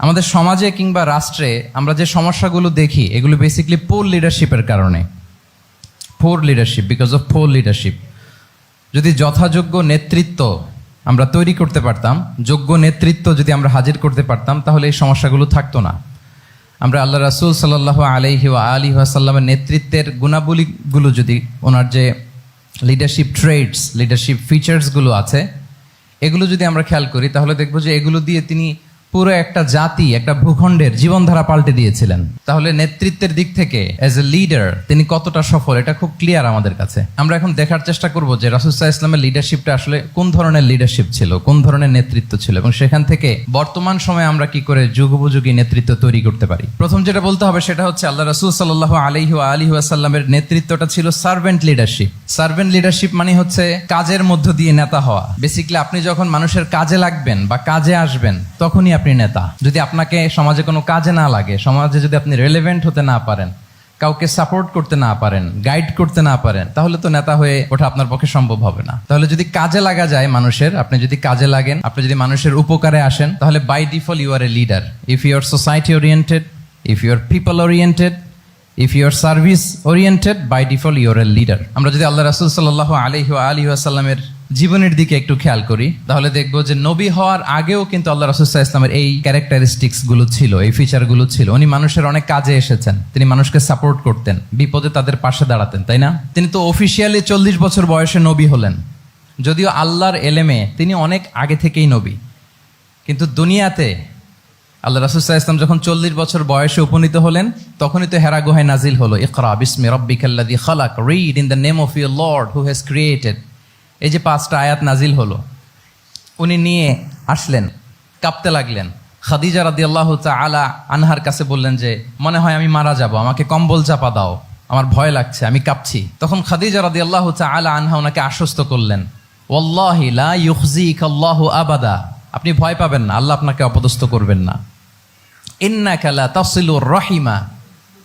আমাদের সমাজে কিংবা রাষ্ট্রে আমরা যে সমস্যাগুলো দেখি এগুলো বেসিক্যালি পোর লিডারশিপের কারণে। Poor leadership, because of poor leadership. যদি যথাযোগ্য নেতৃত্ব আমরা তৈরি করতে পারতাম, যোগ্য নেতৃত্ব যদি আমরা হাজির করতে পারতাম, তাহলে এই সমস্যাগুলো থাকতো না। আমরা আল্লাহ রাসূল সাল্লাল্লাহু আলাইহি ওয়া আলিহি ওয়াসাল্লামের নেতৃত্বের গুণাবলীগুলো যদি, ওনার যে লিডারশিপ ট্রেডস, লিডারশিপ ফিচার্সগুলো আছে, এগুলো যদি আমরা খেয়াল করি, তাহলে দেখবো যে এগুলো দিয়ে তিনি পুরো একটা জাতি, একটা ভূখণ্ডের জীবনধারা পাল্টে দিয়েছিলেন। তাহলে নেতৃত্বের দিক থেকে অ্যাজ এ লিডার তিনি কতটা সফল, এটা খুব ক্লিয়ার আমাদের কাছে। আমরা এখন দেখার চেষ্টা করব যে রাসূল সাল্লাল্লাহু আলাইহি ওয়াসাল্লামের লিডারশিপটা আসলে কোন ধরনের লিডারশিপ ছিল, কোন ধরনের নেতৃত্ব ছিল, এবং সেখান থেকে বর্তমান সময়ে আমরা কি করে যুগোপযোগী নেতৃত্ব তৈরি করতে পারি। প্রথম যেটা বলতে হবে সেটা হচ্ছে আল্লাহ রাসূল সাল্লাল্লাহু আলাইহি ওয়া আলিহি ওয়াসাল্লামের নেতৃত্বটা ছিল সার্ভেন্ট লিডারশিপ। সার্ভেন্ট লিডারশিপ মানে হচ্ছে কাজের মধ্য দিয়ে নেতা হওয়া। বেসিক্যালি আপনি যখন মানুষের কাজে লাগবেন বা কাজে আসবেন, তখনই আপনি নেতা। যদি আপনাকে সমাজে কোনো কাজে না লাগে, সমাজে যদি আপনি রেলেভেন্ট হতে না পারেন, কাউকে সাপোর্ট করতে না পারেন, গাইড করতে না পারেন, তাহলে তো নেতা হয়ে ওঠা আপনার পক্ষে সম্ভব হবে না। তাহলে যদি কাজে লাগা যায় মানুষের, আপনি যদি কাজে লাগেন, আপনি যদি মানুষের উপকারে আসেন, তাহলে by default you are a leader. If you are society oriented, if you are people oriented, if you are service oriented, by default you are a leader. আমরা যদি আল্লাহ রাসূল সাল্লাল্লাহু আলাইহি ওয়া আলিহি ওয়াসাল্লামের জীবনের দিকে একটু খেয়াল করি, তাহলে দেখবো যে নবী হওয়ার আগেও কিন্তু আল্লাহ রাসূল সাল্লাল্লাহু আলাইহি ওয়াসাল্লামের এই ক্যারেক্টারিস্টিক্স গুলো ছিল, এই ফিচার গুলো ছিল। উনি মানুষের অনেক কাজে এসেছেন, তিনি মানুষকে সাপোর্ট করতেন, বিপদে তাদের পাশে দাঁড়াতেন, তাই না? তিনি তো অফিসিয়ালি 40 বছর বয়সে নবী হলেন, যদিও আল্লাহর এলেমে তিনি অনেক আগে থেকেই নবী। কিন্তু দুনিয়াতে আল্লাহ রাসূল সাল্লাল্লাহু আলাইহি ওয়াসাল্লাম যখন 40 বছর বয়সে উপনীত হলেন, তখনই তো হেরা গুহায় নাজিল হলো, ইকরা বিসমি রাব্বিকাল্লাযী খালাক, read in the name of your lord who has created. এই যে 5টা আয়াত নাজিল হলো, উনি নিয়ে আসলেন, কাঁপতে লাগলেন। খাদিজা রাদিয়াল্লাহু তাআলা আনহার কাছে বললেন যে মনে হয় আমি মারা যাব, আমাকে কম্বল চাপা দাও, আমার ভয় লাগছে, আমি কাঁপছি। তখন খাদিজা রাদিয়াল্লাহু তাআলা আনহা ওনাকে আশ্বস্ত করলেন, ওয়াল্লাহি লা ইউখজিকাল্লাহু আবাদা, আপনি ভয় পাবেন না, আল্লাহ আপনাকে অপদস্থ করবেন না। ইন্নাকা লা তাসিলুর রাহিমা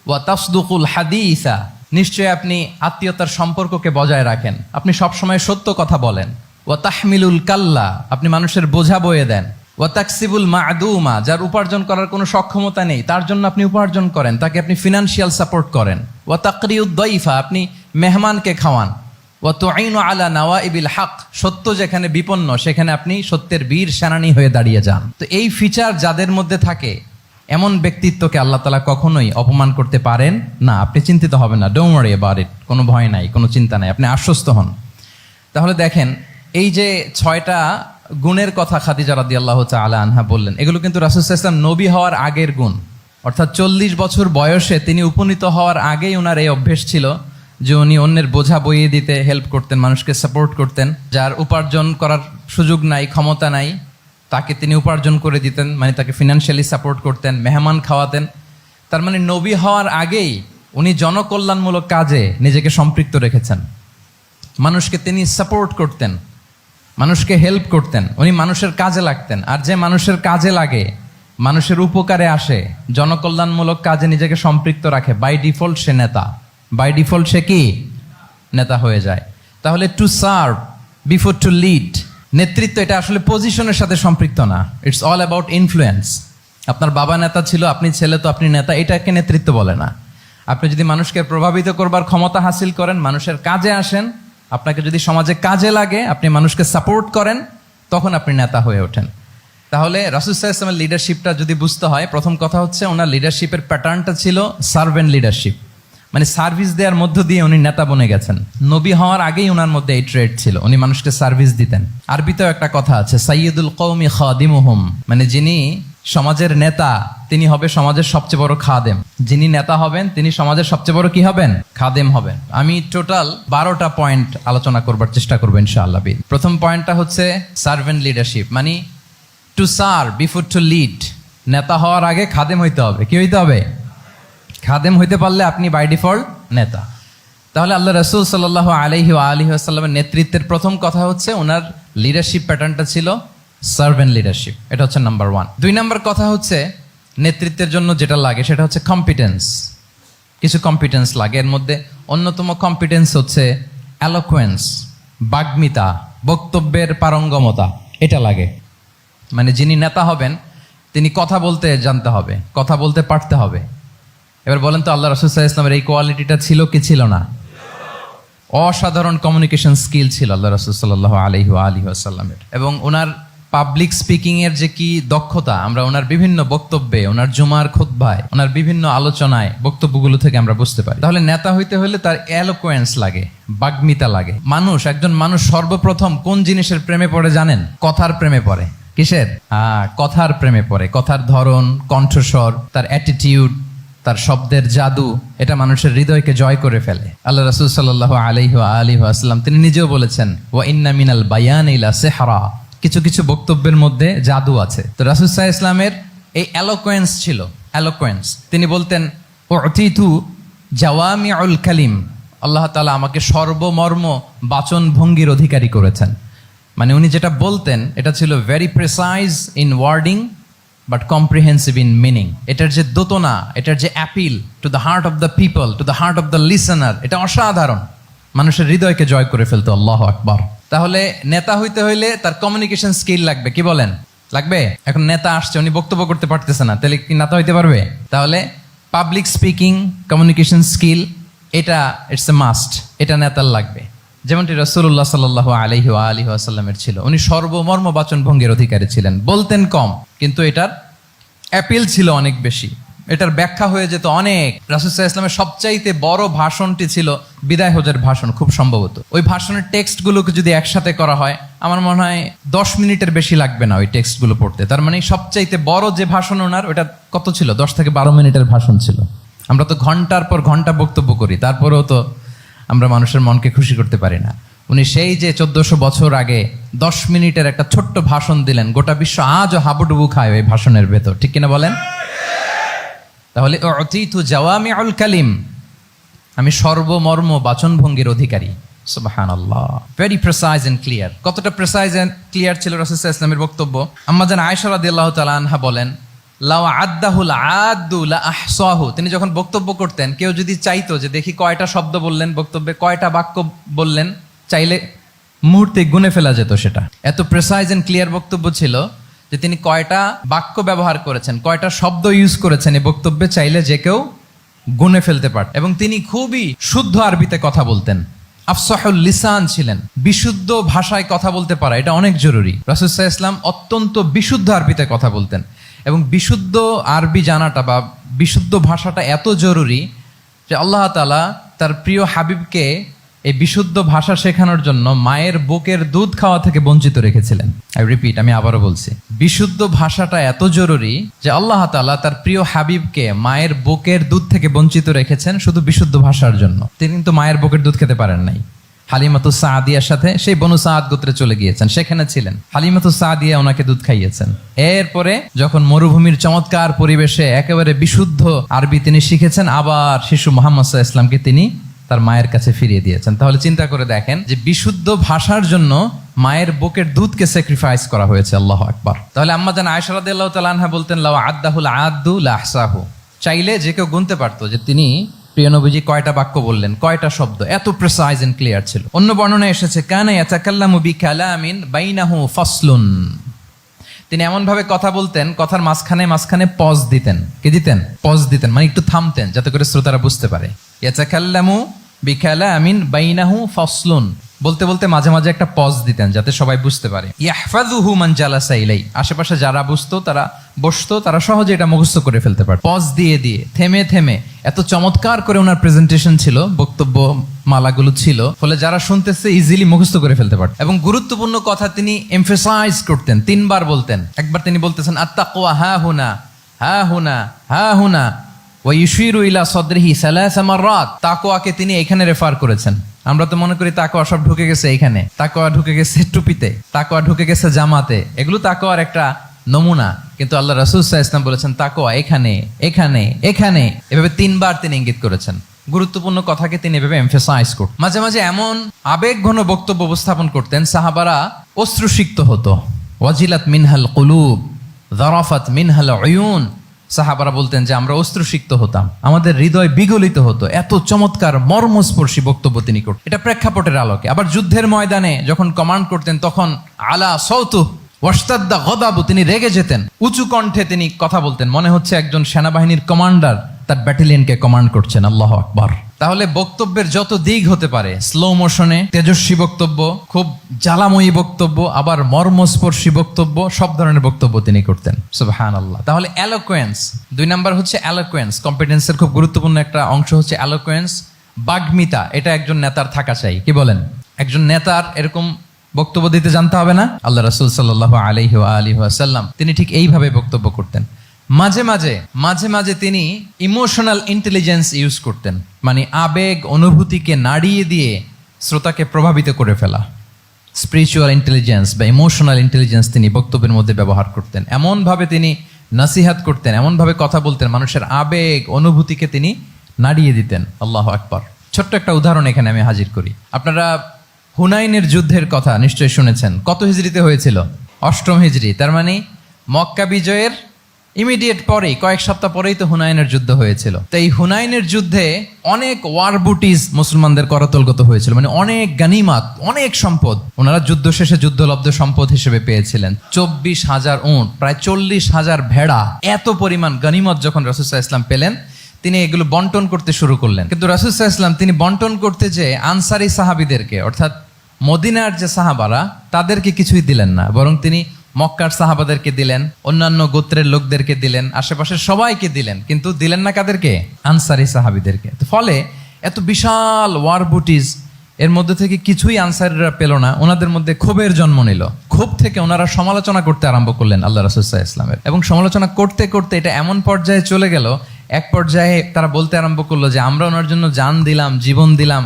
ওয়া তাসদুকুল হাদিসা, নিশ্চয় আপনি আত্মীয়তার সম্পর্ককে বজায় রাখেন, আপনি সবসময় সত্য কথা বলেন। ওয়া তাহমিলুল কাল্লা, আপনি মানুষের বোঝা বয়ে দেন। ওয়া তাকসিবুল মা'দুমা, যার উপার্জন করার কোনো সক্ষমতা নেই তার জন্য আপনি উপার্জন করেন, তাকে আপনি ফিনান্সিয়াল সাপোর্ট করেন। ওয়া তাকরিউদ দাইফা, আপনি মেহমানকে খাওয়ান। ওয়া তুঈনু আলা নাওয়াইবিল হক, সত্য যেখানে বিপন্ন সেখানে আপনি সত্যের বীর সেনানী হয়ে দাঁড়িয়ে যান। তো এই ফিচার যাদের মধ্যে থাকে, এমন ব্যক্তিত্বকে আল্লাহ তাআলা কখনোই অপমান করতে পারেন না। আপনি চিন্তিত হবেন না, ডোন্ট ওয়ারি অ্যাবাউট ইট, কোনো ভয় নাই, কোনো চিন্তা নাই, আপনি আশ্বস্ত হন। তাহলে দেখেন, এই যে 6টা গুণের কথা খাদিজা রাদিয়াল্লাহু তাআলা আনহা বললেন, এগুলো কিন্তু রাসূল সাল্লাল্লাহু আলাইহি ওয়াসাল্লাম নবী হওয়ার আগের গুণ। অর্থাৎ 40 বছর বয়সে তিনি উপনীত হওয়ার আগেই ওনার এই অভ্যেস ছিল যে উনি অন্যের বোঝা বইয়ে দিতে হেল্প করতেন, মানুষকে সাপোর্ট করতেন। যার উপার্জন করার সুযোগ নাই, ক্ষমতা নাই, তাকে তিনি উপার্জন করে দিতেন, মানে তাকে ফিনান্সিয়ালি সাপোর্ট করতেন, মেহমান খাওয়াতেন। তার মানে নবী হওয়ার আগেই উনি জনকল্যাণমূলক কাজে নিজেকে সম্পৃক্ত রেখেছেন। মানুষকে তিনি সাপোর্ট করতেন, মানুষকে হেল্প করতেন, উনি মানুষের কাজে লাগতেন। আর যে মানুষের কাজে লাগে, মানুষের উপকারে আসে, জনকল্যাণমূলক কাজে নিজেকে সম্পৃক্ত রাখে, বাই ডিফল্ট সে নেতা, বাই ডিফল্ট সে কি নেতা হয়ে যায়। তাহলে to serve before to lead, নেতৃত্ব এটা আসলে পজিশনের সাথে সম্পৃক্ত না, ইটস অল অ্যাবাউট ইনফ্লুয়েন্স। আপনার বাবা নেতা ছিল, আপনি ছেলে, তো আপনি নেতা, এটাকে নেতৃত্ব বলে না। আপনি যদি মানুষকে প্রভাবিত করবার ক্ষমতা হাসিল করেন, মানুষের কাজে আসেন, আপনাকে যদি সমাজে কাজে লাগে, আপনি মানুষকে সাপোর্ট করেন, তখন আপনি নেতা হয়ে ওঠেন। তাহলে রাসূল সাল্লাল্লাহু আলাইহি ওয়াসাল্লামের লিডারশিপটা যদি বুঝতে হয়, প্রথম কথা হচ্ছে ওনার লিডারশিপের প্যাটার্নটা ছিল সার্ভেন্ট লিডারশিপ, মানে সার্ভিস দেওয়ার মধ্য দিয়ে উনি নেতা বনে গেছেন। নবী হওয়ার আগেই ওনার মধ্যে এই ট্রেড ছিল, উনি মানুষকে সার্ভিস দিতেন। আরবিতেও একটা কথা আছে, সাইয়্যিদুল কওমি খাদিমুহুম, মানে যিনি সমাজের নেতা তিনি হবে সমাজের সবচেয়ে বড় খাদেম। যিনি নেতা হবেন তিনি সমাজের সবচেয়ে বড় কি হবেন? খাদেম হবেন। আমি টোটাল 12টা পয়েন্ট আলোচনা করবার চেষ্টা করবো ইনশাআল্লাহ। প্রথম পয়েন্টটা হচ্ছে সার্ভেন্ট লিডারশিপ, মানে to serve before to lead. নেতা হওয়ার আগে খাদেম হইতে হবে। কি হইতে হবে? খাদেম হইতে পারলে আপনি বাই ডিফল্ট নেতা। তাহলে আল্লাহ রাসূল সাল্লাল্লাহু আলাইহি ওয়া আলিহি ওয়াসাল্লামের নেতৃত্বের প্রথম কথা হচ্ছে ওনার লিডারশিপ প্যাটার্নটা ছিল সার্ভেন্ট লিডারশিপ। এটা হচ্ছে নাম্বার 1। 2 নাম্বার কথা হচ্ছে নেতৃত্বের জন্য যেটা লাগে সেটা হচ্ছে কম্পিটেন্স। কিছু কম্পিটেন্স লাগে, এর মধ্যে অন্যতম কম্পিটেন্স হচ্ছে এলোকুয়েন্স, বাগ্মিতা, বক্তব্যের পারঙ্গমতা, এটা লাগে। মানে যিনি নেতা হবেন তিনি কথা বলতে জানতে হবে, কথা বলতে পারতে হবে। এবার বলেন তো, আল্লাহ রাসূল সাল্লাল্লাহু আলাইহি ওয়াসাল্লামের এই কোয়ালিটিটা ছিল কি ছিল না? অসাধারণ কমিউনিকেশন স্কিল ছিল আল্লাহ রাসূল সাল্লাল্লাহু আলাইহি ওয়াসাল্লামের। এবং ওনার পাবলিক স্পিকিং এর যে কি দক্ষতা, আমরা ওনার বিভিন্ন বক্তব্যে, ওনার জুমার খুতবায়, ওনার বিভিন্ন আলোচনায়, বক্তব্যগুলো থেকে আমরা বুঝতে পারি। তাহলে নেতা হইতে হলে তার এলোকোয়েন্স লাগে, বাগ্মিতা লাগে। একজন মানুষ সর্বপ্রথম কোন জিনিসের প্রেমে পড়ে জানেন? কথার প্রেমে পড়ে। কিসের? কথার প্রেমে পড়ে। কথার ধরন, কণ্ঠস্বর, তার অ্যাটিটিউড, তার শব্দের জাদু, এটা মানুষের হৃদয়কে জয় করে ফেলে। আল্লাহ রাসূল সাল্লাল্লাহু আলাইহি ওয়াসাল্লাম তিনি নিজেও বলেছেন, ওয়া ইন্না মিনাল বায়ানি লা সিহরা, কিছু কিছু বক্তব্যের মধ্যে জাদু আছে। তো রাসূল সাল্লাল্লাহু আলাইহি ওয়াসাল্লামের এই এলোকোয়েন্স ছিল, এলোকোয়েন্স। তিনি বলতেন, উতিতু জাওয়ামিউল কালিম, আল্লাহ তাআলা আমাকে সর্বমর্ম বাচন ভঙ্গির অধিকারী করেছেন। মানে উনি যেটা বলতেন এটা ছিল very precise in wording but comprehensive in meaning. এটার যে দোতনা, এটার যে appeal to the heart of the people, to the heart of the listener, এটা অসাধারণ, মানুষের হৃদয়কে জয় করে ফেলতো। আল্লাহু আকবার। তাহলে নেতা হইতে হইলে তার কমিউনিকেশন স্কিল লাগবে। কি বলেন? লাগবে। এখন নেতা আসছে, উনি বক্তব্য করতে পারতেছে না, তাহলে কি নেতা হইতে পারবে? তাহলে পাবলিক স্পিকিং, কমিউনিকেশন স্কিল, এটা ইটস এ মাস্ট, এটা নেতার লাগবে। যেমনটি রাসূলুল্লাহ সাল্লাল্লাহু আলাইহি ওয়াসাল্লামের ছিল। উনি সর্বমর্ম বাচন ভঙ্গির অধিকারী ছিলেন। বলতেন কম, কিন্তু এটার অ্যাপিল ছিল অনেক বেশি, এটার ব্যাখ্যা হয়ে যেত অনেক। রাসূল সাল্লাল্লাহু আলাইহি ওয়াসাল্লামের সবচাইতে বড় ভাষণটি ছিল বিদায় হজের ভাষণ, খুব সম্ভবত। ওই ভাষণের টেক্সটগুলোকে যদি একসাথে করা হয়, আমার মনে হয় 10 মিনিটের বেশি লাগবে না ওই টেক্সটগুলো পড়তে। তার মানে সবচাইতে বড় যে ভাষণ ওনার, ওটা কত ছিল? 10 থেকে 12 মিনিটের ভাষণ ছিল। আমরা তো ঘন্টার পর ঘন্টা বক্তব্য করি, তারপরেও তো আমরা মানুষের মনকে খুশি করতে পারি না। উনি সেই যে 1400 বছর আগে 10 মিনিটের একটা ছোট্ট ভাষণ দিলেন, গোটা বিশ্ব আজও হাবুডুবু খায় ওই ভাষণের ভেতর, ঠিক কিনা বলেন? তাহলে উতিতু জাওয়ামিউল কালিম, আমি সর্বমর্ম বাচনভঙ্গির অধিকারী। সুবহানাল্লাহ, ভেরি প্রিসাইজ এন্ড ক্লিয়ার। কতটা প্রিসাইজ এন্ড ক্লিয়ার ছিল রাসূল সাল্লাল্লাহু আলাইহি ওয়াসাল্লামের বক্তব্য? আম্মা জান আয়েশা রাদিয়াল্লাহু তাআলা আনহা বলেন, লাউ আদ্দাহুল আদ্দু লা আহসাহু, তিনি যখন বক্তব্য করতেন, কেউ যদি চাইতো যে দেখি কয়টা শব্দ বললেন বক্তব্যে, কয়টা বাক্য বললেন, চাইলে মুহূর্তে গুনে ফেলা যেত সেটা। এত প্রিসাইজ এন্ড ক্লিয়ার বক্তব্য ছিল যে তিনি কয়টা বাক্য ব্যবহার করেছেন, কয়টা শব্দ ইউজ করেছেন এই বক্তব্যে, চাইলে যে কেউ গুনে ফেলতে পারত। এবং তিনি খুবই শুদ্ধ আরবিতে কথা বলতেন, আফসাহুল লিসান ছিলেন। বিশুদ্ধ ভাষায় কথা বলতে পারা এটা অনেক জরুরি। রাসূল সাল্লাল্লাহু আলাইহি ওয়াসাল্লাম অত্যন্ত বিশুদ্ধ আরবিতে কথা বলতেন। এবং বিশুদ্ধ আরবি জানাটা বা বিশুদ্ধ ভাষাটা এত জরুরি যে আল্লাহ তাআলা তার প্রিয় হাবিবকে এই বিশুদ্ধ ভাষা শেখানোর জন্য মায়ের বুকের দুধ খাওয়া থেকে বঞ্চিত রেখেছিলেন। আমি আবারও বলছি, বিশুদ্ধ ভাষাটা এত জরুরি যে আল্লাহ তাআলা তার প্রিয় হাবিবকে মায়ের বুকের দুধ থেকে বঞ্চিত রেখেছেন শুধু বিশুদ্ধ ভাষার জন্য। তিনি কিন্তু মায়ের বুকের দুধ খেতে পারেন নাই। হালিমাতু সাদিয়ার সাথে সেই বনু সাদ গোত্রে চলে গিয়েছেন, সেখানে ছিলেন। হালিমাতু সাদিয়া ওনাকে দুধ খাইয়েছেন। এরপরে যখন মরুভূমির চমৎকার পরিবেশে একেবারে বিশুদ্ধ আরবি তিনি শিখেছেন, আবার শিশু মুহাম্মদ সাল্লাল্লাহু আলাইহি ওয়াসাল্লামকে তিনি তার মায়ের কাছে ফিরিয়ে দিয়েছেন। তাহলে চিন্তা করে দেখেন যে বিশুদ্ধ ভাষার জন্য মায়ের বুকের দুধকে স্যাক্রিফাইস করা হয়েছে। আল্লাহু আকবার। তাহলে আম্মা জান আয়েশা রাদিয়াল্লাহু তাআলা আনহা বলতেন, লাউ আদ্দাহুল আদ্দু লা আহসাহু, চাইলে যে কেউ গুনতে পারতো যে তিনি প্রিয় নবীজি কয়টা বাক্য বললেন, কয়টা শব্দ। এত প্রিসাইজ এন্ড ক্লিয়ার ছিল। অন্য বর্ণনায় এসেছে, কানা ইয়াতাকাল্লামু বিকালামিন বাইনাহু ফাসলুন, তিনি এমন ভাবে কথা বলতেন, কথার মাঝখানে মাঝখানে পজ দিতেন। কি দিতেন? পজ দিতেন, মানে একটু থামতেন যাতে করে শ্রোতারা বুঝতে পারে। ইয়াতাকাল্লামু বিকালামিন বাইনাহু ফাসলুন, বলতে বলতে মাঝে মাঝে একটা পজ দিতেন যাতে সবাই বুঝতে পারে। ইয়াহফাযুহু মান জালাসা ইলাই, আশেপাশে যারা বসতো তারা সহজে এটা মুখস্থ করে ফেলতে পারে। পজ দিয়ে দিয়ে, থেমে থেমে, এত চমৎকার করে ওনার প্রেজেন্টেশন ছিল, বক্তব্য মালাগুলো ছিল, ফলে যারা শুনতেছে ইজিলি মুখস্থ করে ফেলতে পারত। এবং গুরুত্বপূর্ণ কথা তিনি এমফাসাইজ করতেন, 3 বার বলতেন। একবার তিনি বলতেছেন, আত্তাকওয়া হা হুনা হা হুনা হা হুনা ওয়া ইউশিরু ইলা সাদরিহি সালাসা মাররাত, তাকওয়াকে তিনি এখানে রেফার করেছেন। আমরা তো মনে করি তাকওয়া সব ঢুকে গেছে এইখানে, তাকওয়া ঢুকে গেছে টুপিতে, তাকওয়া ঢুকে গেছে জামাতে, এগুলো তাকওয়ার একটা নমুনা। কিন্তু আল্লাহ রাসূল সাল্লাল্লাহু আলাইহি ওয়াসাল্লাম বলেছেন তাকওয়া এখানে এখানে এখানে, এভাবে 3 বার তিনি ইঙ্গিত করেছেন। গুরুত্বপূর্ণ কথাকে তিনি এভাবে এমফাসাইজ করতেন। মাঝে মাঝে এমন আবেগঘন বক্তব্য উপস্থাপন করতেন, সাহাবারা অশ্রুসিক্ত হতো। ওয়াজিলাত মিনহাল কুলুব যারাফাত মিনহাল উয়ুন, সাহাবারা বলতেন যে আমরা অশ্রুসিক্ত হতাম, আমাদের হৃদয় বিগলিত হতো। এত চমৎকার মর্মস্পর্শী বক্তব্য তিনি করতেন। এটা প্রেক্ষাপটের আলোকে। আবার যুদ্ধের ময়দানে যখন কমান্ড করতেন, তখন আলা সাউতু, ওয়াশতাদ্দা গদাবু, তিনি রেগে যেতেন, উঁচু কণ্ঠে তিনি কথা বলতেন, মনে হচ্ছে একজন সেনাবাহিনীর কমান্ডার তার ব্যাটালিয়নকে কমান্ড করছেন। আল্লাহু আকবার। তাহলে বক্তব্যের যত দিক হতে পারে, স্লো মোশনে তেজস্বী বক্তব্য, খুব জ্বালাময়ী বক্তব্য, আবার মর্মস্পর্শী বক্তব্য, সব ধরনের বক্তব্য তিনি করতেন। সুবহানাল্লাহ। তাহলে এলোকোয়েন্স, 2 নাম্বার হচ্ছে এলোকোয়েন্স। কম্পিটেন্সের খুব গুরুত্বপূর্ণ একটা অংশ হচ্ছে এলোকোয়েন্স, বাগ্মিতা। এটা একজন নেতার থাকা চাই। কি বলেন? একজন নেতার এরকম বক্তব্য দিতে জানতে হবে না? আল্লাহ রাসূল সাল্লাল্লাহু আলাইহি ওয়াসাল্লাম তিনি ঠিক এইভাবে বক্তব্য করতেন। মাঝে মাঝে তিনি ইমোশনাল ইন্টেলিজেন্স ইউজ করতেন, মানে আবেগ অনুভূতিকে নাড়িয়ে দিয়ে শ্রোতাকে প্রভাবিত করে ফেলা। স্পিরিচুয়াল ইন্টেলিজেন্স বা ইমোশনাল ইন্টেলিজেন্স তিনি বক্তব্যের মধ্যে ব্যবহার করতেন। এমনভাবে তিনি নাসিহাত করতেন, এমনভাবে কথা বলতেন, মানুষের আবেগ অনুভূতিকে তিনি নাড়িয়ে দিতেন। আল্লাহু আকবার। ছোট্ট একটা উদাহরণ এখানে আমি হাজির করি। আপনারা হুনাইনের যুদ্ধের কথা নিশ্চয়ই শুনেছেন। কত হিজরিতে হয়েছিল? 8ম হিজরি। তার মানে মক্কা বিজয়ের ইমিডিয়েট পরেই, কয়েক সপ্তাহ পরেই তো হুনাইনের যুদ্ধ হয়েছিল। তো এই হুনাইনের যুদ্ধে অনেক ওয়ার বুটিজ মুসলমানদের করতলগত হয়েছিল, মানে অনেক গানিমাত, অনেক সম্পদ ওনারা যুদ্ধ শেষে যুদ্ধলব্ধ সম্পদ হিসেবে পেয়েছিলেন। 24,000 উট, প্রায় 40,000 ভেড়া, এত পরিমাণ গানিমত যখন রাসূল সাল্লাল্লাহু আলাইহি ওয়াসাল্লাম পেলেন, তিনি এগুলো বন্টন করতে শুরু করলেন। কিন্তু রাসূল সাল্লাল্লাহু আলাইহি ওয়াসাল্লাম তিনি বন্টন করতে যে আনসারী সাহাবীদেরকে, অর্থাৎ মদিনার যে সাহাবারা, তাদেরকে কিছুই দিলেন না, বরং তিনি মক্কার সাহাবাদেরকে দিলেন, অন্যান্য গোত্রের লোকদেরকে দিলেন, আশেপাশের সবাইকে দিলেন, কিন্তু দিলেন না কাদেরকে? আনসারী সাহাবীদেরকে। ফলে এত বিশাল ওয়ার বুটিজ, এর মধ্যে থেকে কিছুই আনসারীরা পেল না। ওনাদের মধ্যে ক্ষোভের জন্ম নিল। ক্ষোভ থেকে ওনারা সমালোচনা করতে আরম্ভ করলেন আল্লাহ রাসূল সাল্লাল্লাহু আলাইহি ওয়াসাল্লামের। এবং সমালোচনা করতে করতে এটা এমন পর্যায়ে চলে গেল, এক পর্যায়ে তারা বলতে আরম্ভ করলো যে আমরা ওনার জন্য জান দিলাম, জীবন দিলাম,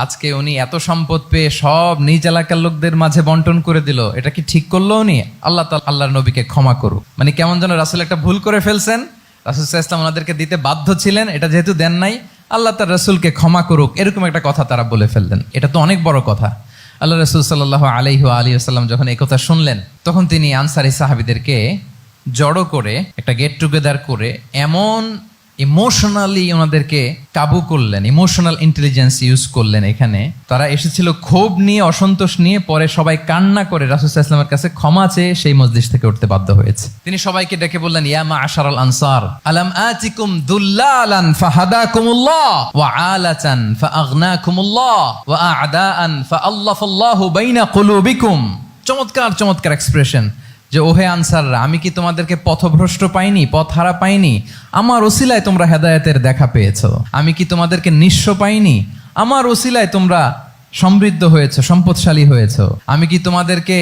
আজকে উনি এত সম্পদ পেয়ে সব নিজ এলাকার লোকদের মাঝে বন্টন করে দিল, এটা কি ঠিক করলো উনি? আল্লাহর নবীকে ক্ষমা করুক। মানে কেমন যেন রাসূল একটা ভুল করে ফেলছেন, রাসূল সাল্লাল্লাহু আলাইহি ওয়াসাল্লাম ওনাদেরকে দিতে বাধ্য ছিলেন, এটা যেহেতু দেন নাই, আল্লাহ তার রাসূলকে ক্ষমা করুক, এরকম একটা কথা তারা বলে ফেললেন। এটা তো অনেক বড় কথা। আল্লাহ রাসূল সাল্লাল্লাহু আলাইহি ওয়াসাল্লাম যখন এই কথা শুনলেন, তখন তিনি আনসারী সাহাবীদেরকে জড়ো করে একটা গেট টুগেদার করে এমন ইমোশনালি ওনাদেরকে কাবু করলেন, ইমোশনাল ইন্টেলিজেন্স ইউজ করলেন। এখানে তারা এসেছিল ক্ষোভ নিয়ে, অসন্তোষ নিয়ে, পরে সবাই কান্না করে রাসূল সাল্লাল্লাহু আলাইহি ওয়াসাল্লামের কাছে ক্ষমা চেয়ে সেই মজলিস থেকে উঠতে বাধ্য হয়েছে। তিনি সবাইকে ডেকে বললেন, ইয়া মা'আশারাল আনসার, আলাম আতিকুম দুল্লালান ফাহাদাকুমুল্লাহ ওয়া আলাতান ফাআগনাকুমুল্লাহ ওয়া আ'দাআন ফাআল্লাফাল্লাহু বাইনা কুলুবিকুম। চমৎকার এক্সপ্রেশন, যে ওহে আনসাররা, আমি কি তোমাদেরকে পথভ্রষ্ট পাইনি, পথহারা পাইনি? আমার ওসিলায় তোমরা হেদায়েতের দেখা পেয়েছো। আমি কি তোমাদেরকে নিঃস্ব পাইনি? আমার ওসিলায় তোমরা সমৃদ্ধ হয়েছো, সম্পদশালী হয়েছো। আমি কি তোমাদেরকে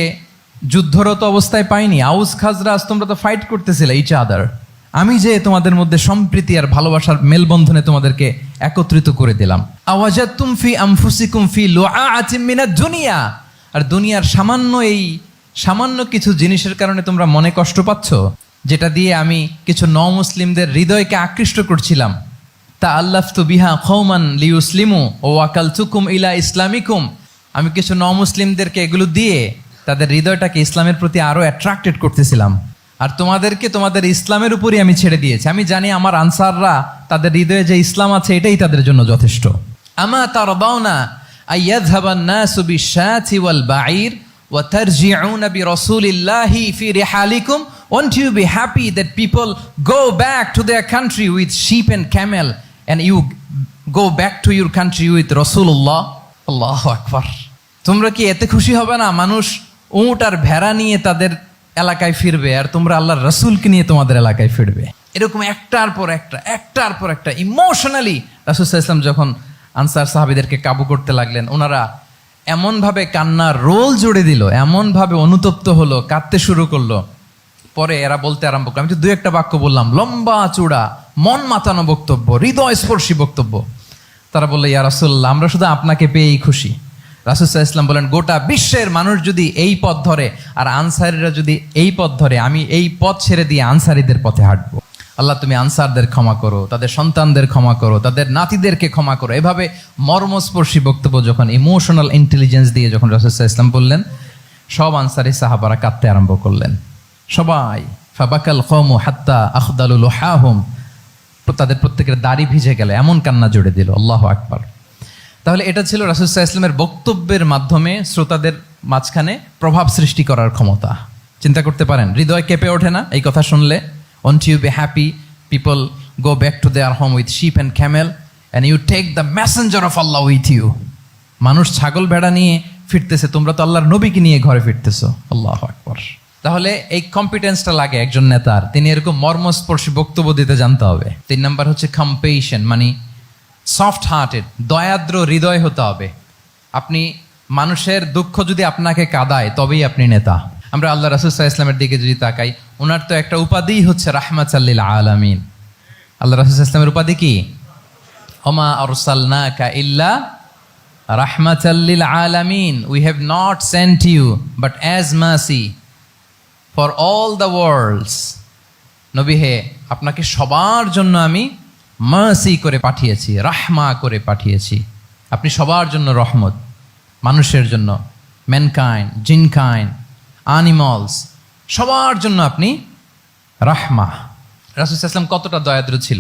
যুদ্ধরত অবস্থায় পাইনি? আউস খাজরাজ তোমরা তো ফাইট করতেছিলে ইচ আদার। আমি যে তোমাদের মধ্যে সম্প্রীতি আর ভালোবাসার মেলবন্ধনে তোমাদেরকে একত্রিত করে দিলাম। আওয়াজাতুম ফি আনফুসিকুম ফি লুআআতিম মিনাদ দুনিয়া, আর দুনিয়ার সামান্য কিছু জিনিসের কারণে তোমরা মনে কষ্ট পাচ্ছ, যেটা দিয়ে আমি কিছু মুসলিমদের হৃদয়কে আকৃষ্ট করছিলাম। তা আল্লাফতু বিহা কওমান লিউসলিমু ও ওয়াকালতুকুম ইলা ইসলামিকুম। আমি কিছু মুসলিমদেরকে এগুলো দিয়ে তাদের হৃদয়টাকে ইসলামের প্রতি আরো অ্যাট্রাক্টেড করতেছিলাম, আর তোমাদেরকে তোমাদের ইসলামের উপরই আমি ছেড়ে দিয়েছি। আমি জানি আমার আনসাররা, তাদের হৃদয়ে যে ইসলাম আছে এটাই তাদের জন্য যথেষ্ট। আমা তারদাউনা আইয়াযহাবান নাসু বিশ-শাতি ওয়াল বাঈর وَتَرْجِعُونَ بِرَسُولِ اللَّهِ فِي رِحَالِكُمْ. Won't you be happy that people go back to their country with sheep and camel, and you go back to your country with Rasulullah? Allahu Akbar. তোমরা কি এতে খুশি হবে না? মানুষ উট আর ভেড়া নিয়ে তাদের এলাকায় ফিরবে, আর তোমরা আল্লাহর রাসূলকে নিয়ে তোমাদের এলাকায় ফিরবে। এরকম একটার পর একটা ইমোশনালি রাসূল সাল্লাল্লাহু আলাইহি ওয়াসাল্লাম যখন আনসার সাহাবীদেরকে কাবু করতে লাগলেন, ওনারা এমনভাবে কান্নার রোল জুড়ে দিল, এমনভাবে অনুতপ্ত হলো, কাঁদতে শুরু করলো। পরে এরা বলতে আরম্ভ করলো, আমি তো 2-1টা বাক্য বললাম, লম্বা চূড়া মন মাতানো বক্তব্য, হৃদয়স্পর্শী বক্তব্য। তারা বললো, ইয়া রাসূলুল্লাহ, আমরা শুধু আপনাকে পেয়েই খুশি। রাসূল সাল্লাল্লাহু আলাইহি ওয়াসাল্লাম বলেন, গোটা বিশ্বের মানুষ যদি এই পথ ধরে আর আনসারীরা যদি এই পথ ধরে, আমি এই পথ ছেড়ে দিয়ে আনসারীদের পথে হাঁটবো। আল্লাহ তুমি আনসারদের ক্ষমা করো, তাদের সন্তানদের ক্ষমা করো, তাদের নাতিদেরকে ক্ষমা করো। এভাবে মর্মস্পর্শী বক্তব্য যখন ইমোশনাল ইন্টেলিজেন্স দিয়ে যখন রাসূল সাল্লাল্লাহু আলাইহি ওয়াসাল্লাম বললেন, সব আনসারী সাহাবারা কাঁদতে আরম্ভ করলেন। সবাই ফাবাকাল কওমু হাত্তা আখদালু লুহাহুম, তাদের প্রত্যেকের দাড়ি ভিজে গেল, এমন কান্না জুড়ে দিল। আল্লাহু আকবার। তাহলে এটা ছিল রাসূল সাল্লাল্লাহু আলাইহি ওয়াসাল্লামের বক্তব্যের মাধ্যমে শ্রোতাদের মাঝখানে প্রভাব সৃষ্টি করার ক্ষমতা। চিন্তা করতে পারেন, হৃদয় কেঁপে ওঠে না এই কথা শুনলে? Won't you be happy people go back to their home with ship and camel and you take the messenger of Allah with you. মানুষ ছাগল ভেড়া নিয়ে ফিরতেছে, তোমরা তো আল্লাহর নবীকে নিয়ে ঘরে ফিরতেছো। আল্লাহু আকবার। তাহলে এই কম্পিটেন্সটা লাগে একজন নেতার, তিনি এরকম মর্মস্পর্শী বক্তব্য দিতে জানতে হবে। 3 নাম্বার হচ্ছে কম্পেশন, মানে সফট হার্টেড, দয়াদ্র হৃদয় হতে হবে। আপনি মানুষের দুঃখ যদি আপনাকে কাঁদায় তবেই আপনি নেতা। আমরা আল্লাহ রাসূল সাল্লাল্লাহু আলাইহি ওয়াসাল্লামের দিকে যদি তাকাই, ওনার তো একটা উপাধিই হচ্ছে রাহমাতাল লিল আলামিন। আল্লাহ রাসূল সাল্লাল্লাহু আলাইহি ওয়াসাল্লামের উপাধি কি? ওমা আরসালনাকা ইল্লা রাহমাতাল লিল আলামিন, we have not sent you but as mercy for all the worlds. নবী হে, আপনাকে সবার জন্য আমি মার্সি করে পাঠিয়েছি, রাহমা করে পাঠিয়েছি। আপনি সবার জন্য রহমত, মানুষের জন্য, ম্যানকাইন্ড, জিনকাইন্ড, অ্যানিমালস, সবার জন্য আপনি রাহমা। রাসূল সাল্লাল্লাহু আলাইহি ওয়াসাল্লাম কতটা দয়াদ্র ছিল।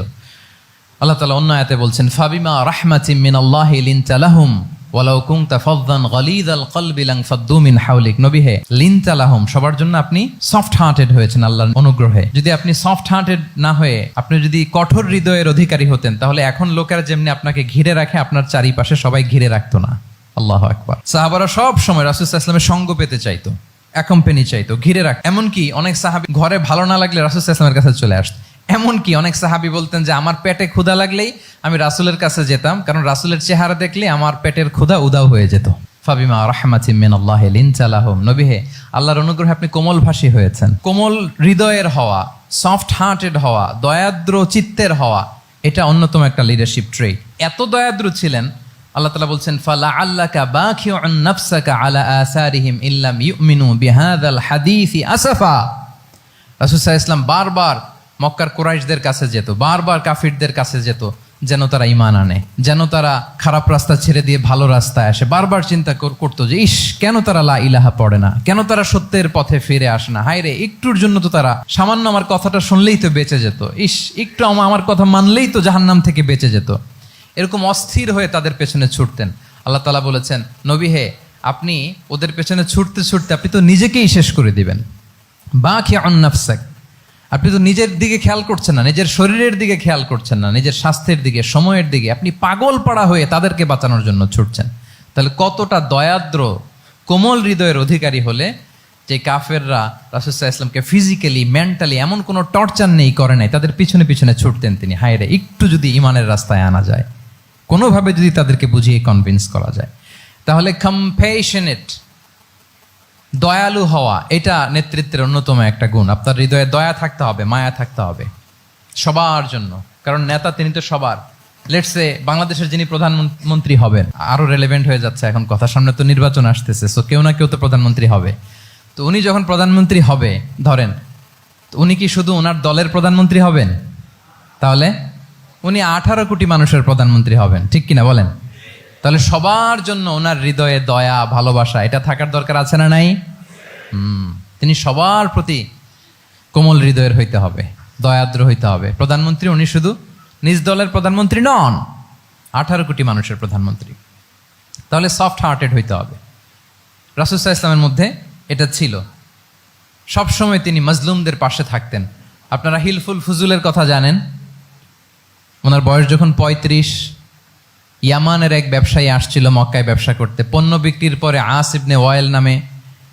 আল্লাহ তাআলা অন্য আয়াতে বলছেন, ফাবিমা রাহমাতিম মিনাল্লাহি লিনতা লাহুম ওয়ালাউ কুনতা ফাযযান গালিযাল কলবি লানফাদ্দু মিন হাওলিক। নবী হে, লিনতা লাহুম, সবার জন্য আপনি সফট হার্টেড হয়েছেন আল্লাহর অনুগ্রহে। যদি আপনি সফট হার্টেড না হয়ে আপনি যদি কঠোর হৃদয়ের অধিকারী হতেন, তাহলে এখন লোকেরা যেমনি আপনাকে ঘিরে রাখে, আপনার চারিপাশে সবাই ঘিরে রাখতো না। আল্লাহু আকবার। সাহাবারা সব সময় রাসূল সাল্লাল্লাহু আলাইহি ওয়াসাল্লামের সঙ্গ পেতে চাইতো, অ্যাকম্পানি চাইতো, ঘিরে রাখ। এমনকি অনেক সাহাবী ঘরে ভালো না লাগলে রাসূল সাল্লাল্লাহু আলাইহি ওয়াসাল্লামের কাছে চলে আসতো। এমনকি অনেক সাহাবী বলতেন যে আমার পেটে ক্ষুধা লাগলেই আমি রাসূলের কাছে যেতাম, কারণ রাসূলের চেহারা দেখলে আমার পেটের ক্ষুধা উধাও হয়ে যেত। ফাবিমা রাহমাতিম মিনাল্লাহি লিনতা লাহুম। নবী হে, আল্লাহর অনুগ্রহে আপনি কোমলভাষী হয়েছেন। কোমল হৃদয়ের হওয়া, সফট হার্টেড হওয়া, দয়াদ্র চিত্তের হওয়া, এটা অন্যতম একটা লিডারশিপ ট্রেট। এত দয়াদ্র ছিলেন, আল্লাহ তাআলা বলছেন, ফালাআল্লাকা বাখিউন নাফসাকা আলা আসারিহিম ইল্লাম ইউমিনু বিহাযাল হাদীসি আসাফা। রাসূল সাল্লাল্লাহু আলাইহি ওয়াসাল্লাম বারবার মক্কার কুরাইশদের কাছে যেত, বারবার কাফিরদের কাছে যেত, যেন তারা ঈমান আনে, যেন তারা খারাপ রাস্তা ছেড়ে দিয়ে ভালো রাস্তায় আসে। বারবার চিন্তা করতো যে ইস, কেন তারা লা ইলাহা পড়ে না, কেন তারা সত্যের পথে ফিরে আসে না। হায় রে, একটুর জন্য তো তারা সামান্য আমার কথাটা শুনলেই তো বেঁচে যেত, ইস একটু আমার কথা মানলেই তো জাহান্নাম থেকে বেঁচে যেত। এরকম অস্থির হয়ে তাদের পেছনে ছুটতেন। আল্লাহ তাআলা বলেছেন, নবী হে, আপনি ওদের পেছনে ছুটতে ছুটতে আপনি তো নিজেকেই শেষ করে দিবেন। বাখিউন নাফসাক, আপনি তো নিজের দিকে খেয়াল করছেন না, নিজের শরীরের দিকে খেয়াল করছেন না, নিজের স্বাস্থ্যের দিকে, সময়ের দিকে, আপনি পাগল পাড়া হয়ে তাদেরকে বাঁচানোর জন্য ছুটছেন। তাহলে কতটা দয়াদ্র কোমল হৃদয়ের অধিকারী হলে যে কাফেররা রাসূল সাল্লাল্লাহু আলাইহি ওয়াসাল্লামকে ফিজিক্যালি, মেন্টালি এমন কোনো টর্চার নেই, করে নাই, তাদের পিছনে পিছনে ছুটতেন তিনি। হায় রে, একটু যদি ইমানের রাস্তায় আনা যায়, কোনোভাবে যদি তাদেরকে বুঝিয়ে কনভিন্স করা যায়। তাহলে কম্প্যাশনেট, দয়ালু হওয়া, এটা নেতৃত্বের অন্যতম একটা গুণ। আপনার হৃদয়ে দয়া থাকতে হবে, মায়া থাকতে হবে সবার জন্য, কারণ নেতা তিনি তো সবার। লেটসে বাংলাদেশের যিনি প্রধানমন্ত্রী হবেন, আরো রেলেভেন্ট হয়ে যাচ্ছে এখন কথা, সামনে তো নির্বাচন আসতেছে, সো কেউ না কেউ তো প্রধানমন্ত্রী হবে। তো উনি যখন প্রধানমন্ত্রী হবে ধরেন, তো উনি কি শুধু ওনার দলের প্রধানমন্ত্রী হবেন? তাহলে উনি 18 কোটি মানুষের প্রধানমন্ত্রী হবেন, ঠিক কিনা বলেন? তাহলে সবার জন্য ওনার হৃদয়ে দয়া, ভালোবাসা, এটা থাকার দরকার আছে না নাই? তিনি সবার প্রতি কোমল হৃদয়ের হইতে হবে, দয়াদ্র হইতে হবে। প্রধানমন্ত্রী উনি শুধু নিজ দলের প্রধানমন্ত্রী নন, 18 কোটি মানুষের প্রধানমন্ত্রী। তাহলে সফট হার্টেড হইতে হবে। রাসূল সাল্লাল্লাহু আলাইহি ওয়াসাল্লামের মধ্যে এটা ছিল। সবসময় তিনি মাজলুমদের পাশে থাকতেন। আপনারা হিলফুল ফুজুলের কথা জানেন। ওনার বয়স যখন 35, ইয়ামানের এক ব্যবসায়ী আসছিল মক্কায় ব্যবসা করতে। পণ্য বিক্রির পরে আস ইবনে ওয়াইল নামে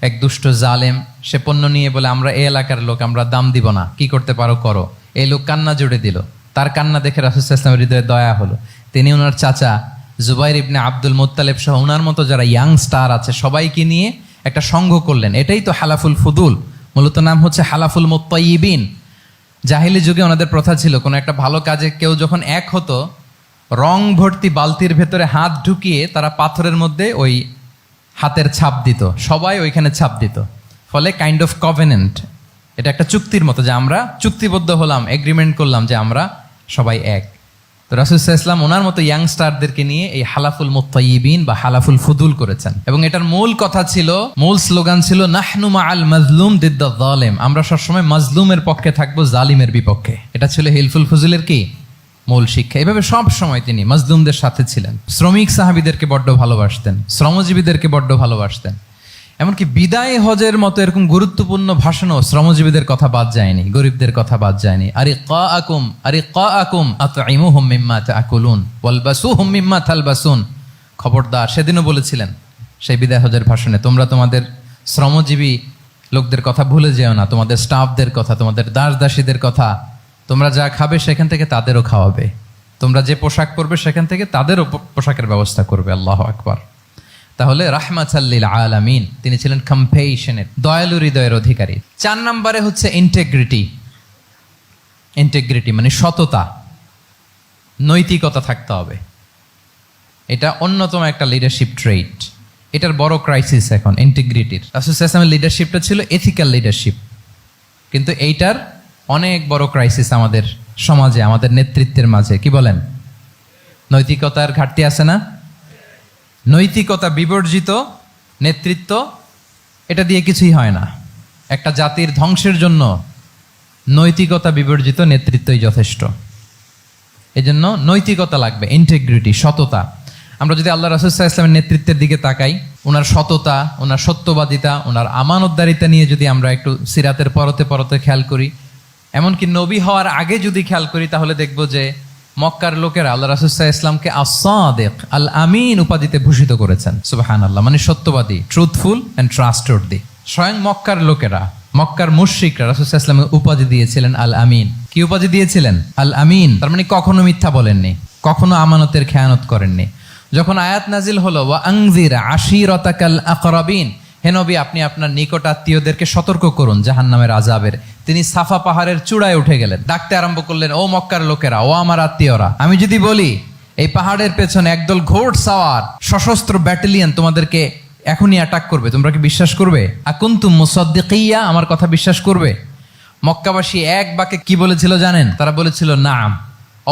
এক দুষ্ট জালেম, সে পণ্য নিয়ে বলে, আমরা এই এলাকার লোক, আমরা দাম দিব না, কি করতে পারো করো। এই লোক কান্না জুড়ে দিল। তার কান্না দেখে রাসূল সাল্লাল্লাহু আলাইহি ওয়াসাল্লামের হৃদয়ে দয়া হলো। তিনি ওনার চাচা জুবাইর ইবনে আব্দুল মুত্তালিব সহ ওনার মতো যারা ইয়াং স্টার আছে সবাইকে নিয়ে একটা সংঘ করলেন। এটাই তো হালাফুল ফুদুল, মূলত নাম হচ্ছে হালাফুল মুত্তাইয়িবিন। জাহিলি যুগে ওনাদের প্রথা ছিল, কোনো একটা ভালো কাজে কেউ যখন এক হতো, রং ভর্তি বালতির ভেতরে হাত ঢুকিয়ে তারা পাথরের মধ্যে ওই হাতের ছাপ দিত, সবাই ওইখানে ছাপ দিত। ফলে কাইন্ড অফ কভেনেন্ট, এটা একটা চুক্তির মতো, যে আমরা চুক্তিবদ্ধ হলাম, এগ্রিমেন্ট করলাম যে আমরা সবাই এক। তো রাসূল সাল্লাল্লাহু আলাইহি ওয়াসাল্লাম ওনার মতো ইয়াংস্টারদেরকে নিয়ে এই হালাফুল মুত্তাইয়িবিন বা হালাফুল ফুদুল করেছেন। এবং এটার মূল কথা ছিল, মূল স্লোগান ছিল, নাহনু মাআল মাজলুম দিদ্দা যালিম, আমরা সবসময় মাজলুমের পক্ষে থাকবো, জালিমের বিপক্ষে। এটা ছিল হিলফুল ফুজুলের কি মূল শিক্ষা। এভাবে সব সময় তিনি মাজলুমদের সাথে ছিলেন। শ্রমিক সাহাবীদেরকে বড্ড ভালোবাসতেন, শ্রমজীবীদেরকে বড্ড ভালোবাসতেন। এমনকি বিদায় হজের মতো এরকম গুরুত্বপূর্ণ ভাষণও শ্রমজীবীদের কথা বাদ যায়নি, গরিবদের কথা বাদ যায়নি। আরিকাকুম আতইমুহুম মিম্মা তাকুলুন ওয়ালবাসুহুম মিম্মা তালবাসুন। খবরদার, সেদিনও বলেছিলেন সেই বিদায় হজের ভাষণে, তোমরা তোমাদের শ্রমজীবী লোকদের কথা ভুলে যেও না, তোমাদের স্টাফদের কথা, তোমাদের দাস দাসীদের কথা। তোমরা যা খাবে সেখান থেকে তাদেরও খাওয়াবে, তোমরা যে পোশাক পরবে সেখান থেকে তাদেরও পোশাকের ব্যবস্থা করবে। আল্লাহু আকবার। তাহলে রাহমাতাল্লিল আলামিন, তিনি ছিলেন কম্পেশনের, দয়ালু হৃদয়ের অধিকারী। 4 নম্বরে হচ্ছে ইন্টেগ্রিটি। ইন্টেগ্রিটি মানে সততা, নৈতিকতা থাকতে হবে। এটা অন্যতম একটা লিডারশিপ ট্রেইট। এটার বড় ক্রাইসিস এখন ইন্টিগ্রিটির। রাসূল সাল্লাল্লাহু আলাইহি ওয়াসাল্লামের লিডারশিপটা ছিল এথিক্যাল লিডারশিপ, কিন্তু এইটার অনেক বড় ক্রাইসিস আমাদের সমাজে, আমাদের নেতৃত্বের মাঝে। কি বলেন? নৈতিকতার ঘাটতি আছে না? নৈতিকতা বিবর্জিত নেতৃত্ব, এটা দিয়ে কিছুই হয় না। একটা জাতির ধ্বংসের জন্য নৈতিকতা বিবর্জিত নেতৃত্বই যথেষ্ট। এজন্য নৈতিকতা লাগবে, ইন্টিগ্রিটি, সততা। আমরা যদি আল্লাহ রাসূল সাল্লাল্লাহু আলাইহি ওয়াসাল্লামের নেতৃত্বের দিকে তাকাই, ওনার সততা, ওনার সত্যবাদিতা, ওনার আমানতদারিতা নিয়ে যদি আমরা একটু সিরাতের পরতে পরতে খেয়াল করি, এমনকি নবী হওয়ার আগে যদি খেয়াল করি, তাহলে দেখব যে মক্কার লোকেরা আল্লাহ রাসূল সাল্লাল্লাহু আলাইহি ওয়াসাল্লামকে আস-সাদিক, আল আমিন উপাধিতে ভূষিত করেছেন। সুবহানাল্লাহ, মানে সত্যবাদী, ট্রুথফুল এন্ড ট্রাস্টওয়ার্দি। স্বয়ং মক্কার লোকেরা, মক্কার মুশরিকরা রাসূল সাল্লাল্লাহু আলাইহি ওয়াসাল্লামকে উপাধি দিয়েছিলেন আল আমিন। কি উপাধি দিয়েছিলেন? আল আমিন। তার মানে কখনো মিথ্যা বলেননি, কখনো আমানতের খেয়ানত করেননি। যখন আয়াত নাজিল হলো ওয়া আনজির আশিরাতাকাল আকরাবিন, হে নবী আপনি আপনার নিকট আত্মীয়দেরকে সতর্ক করুন জাহান্নামের আযাবের, তিনি সাফা পাহাড়ের চূড়ায় উঠে গেলেন, ডাকতে আরম্ভ করলেন, ও মক্কার লোকেরা, ও আমার আত্মীয়রা, আমি যদি বলি এই পাহাড়ের পেছনে একদল ঘোড় সাওয়ার সশস্ত্র ব্যাটালিয়ন তোমাদেরকে এখনই অ্যাটাক করবে, তোমরা কি বিশ্বাস করবে? আকুনতুম মুসাদ্দিকিয়া, আমার কথা বিশ্বাস করবে? মক্কাবাসী এক বাক্যে কি বলেছিল জানেন? তারা বলেছিল নাম,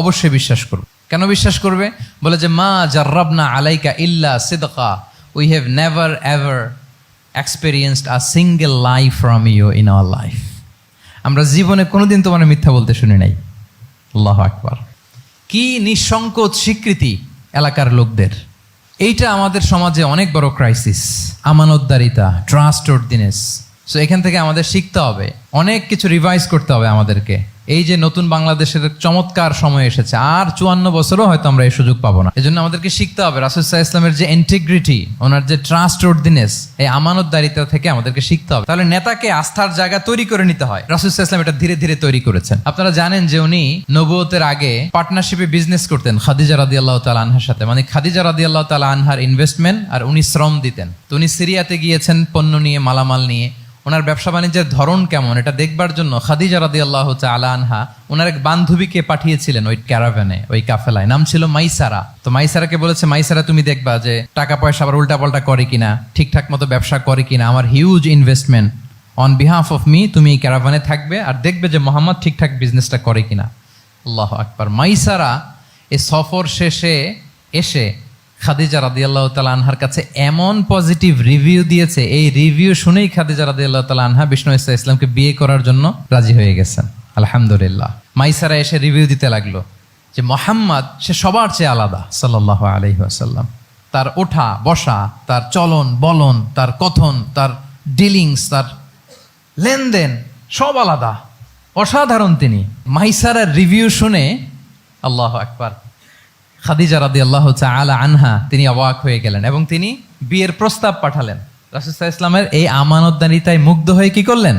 অবশ্যই বিশ্বাস করব। কেন বিশ্বাস করবে? বলে যে মা জাররাবনা আলাইকা ইল্লা সিদকা, we have never ever experienced a single lie from you in our life. আমরা জীবনে কোনোদিন তোমার মিথ্যা বলতে শুনি নাই। আল্লাহু আকবার। কি নিঃসংকোচ স্বীকৃতি এলাকার লোকদের। এইটা আমাদের সমাজে অনেক বড় ক্রাইসিস, আমানতদারিতা, ট্রাস্টওয়ার্দিনেস। সো এখান থেকে আমাদের শিখতে হবে, অনেক কিছু রিভাইজ করতে হবে আমাদেরকে। এই যে নতুন বাংলাদেশের চমৎকার সময় এসেছে, আর 54 বছরও হয়তো আমরা এই সুযোগ পাবো না। এজন্য আমাদেরকে শিখতে হবে রাসূল সাল্লাল্লাহু আলাইহি ওয়াসাল্লামের যে ইন্টিগ্রিটি, ওনার যে ট্রাস্টওয়ার্দিনেস, এই আমানতদারিতা থেকে আমাদেরকে শিখতে হবে। তাহলে নেতাকে আস্থার জায়গা তৈরি করে নিতে হয়। রাসূল সাল্লাল্লাহু আলাইহি ওয়াসাল্লাম এটা ধীরে ধীরে তৈরি করেছেন। আপনারা জানেন যে উনি নবুয়তের আগে পার্টনারশিপে বিজনেস করতেন খাদিজা রাদিয়াল্লাহু তাআলা আনহার সাথে, মানে খাদিজা রাদিয়াল্লাহু তাআলা আনহার ইনভেস্টমেন্ট আর উনি শ্রম দিতেন। তো উনি সিরিয়াতে গিয়েছেন পণ্য নিয়ে, মালামাল নিয়ে। ওনার ব্যবসা বাণিজ্যের ধরন কেমন এটা দেখবার জন্য খাদিজা রাদিয়াল্লাহু তাআলা আনহা ওনার এক বান্ধবীকে পাঠিয়েছিলেন ওই ক্যারাভ্যানে, ওই কাফেলায়। নাম ছিল মাইসারা। তো মাইসারাকে বলেছে, মাইসারা তুমি দেখবা যে টাকা পয়সা আবার উল্টাপাল্টা করে কিনা, ঠিকঠাক মতো ব্যবসা করে কিনা, আমার huge investment, on behalf of me তুমি এই ক্যারাভ্যানে থাকবে আর দেখবে যে মোহাম্মদ ঠিকঠাক বিজনেসটা করে কিনা। আল্লাহু আকবার। মাইসারা এই সফর শেষে এসে খাদিজা রাদিয়াল্লাহু তাআলা আনহার কাছে এমন পজিটিভ রিভিউ দিয়েছে, এই রিভিউ শুনেই খাদিজা রাদিয়াল্লাহু তাআলা আনহা বিষ্ণু ইসলামকে বিয়ে করার জন্য রাজি হয়ে গেছেন। আলহামদুলিল্লাহ। মাইসারা এসে রিভিউ দিতে লাগলো যে মোহাম্মদ সে সবার চেয়ে আলাদা সাল্লাল্লাহু আলাইহি ওয়াসাল্লাম। তার ওঠা বসা, তার চলন বলন, তার কথন, তার ডিলিংস, তার লেনদেন সব আলাদা, অসাধারণ তিনি। মাইসারার রিভিউ শুনে আল্লাহু আকবার, খাদিজা রাদিয়াল্লাহু তাআলা আনহা তিনি অবাক হয়ে গেলেন এবং তিনি বিয়ের প্রস্তাব পাঠালেন। রাসূল সাল্লাল্লাহু আলাইহি ওয়াসাল্লামের এই আমানতদারিতায় মুগ্ধ হয়ে কি করলেন?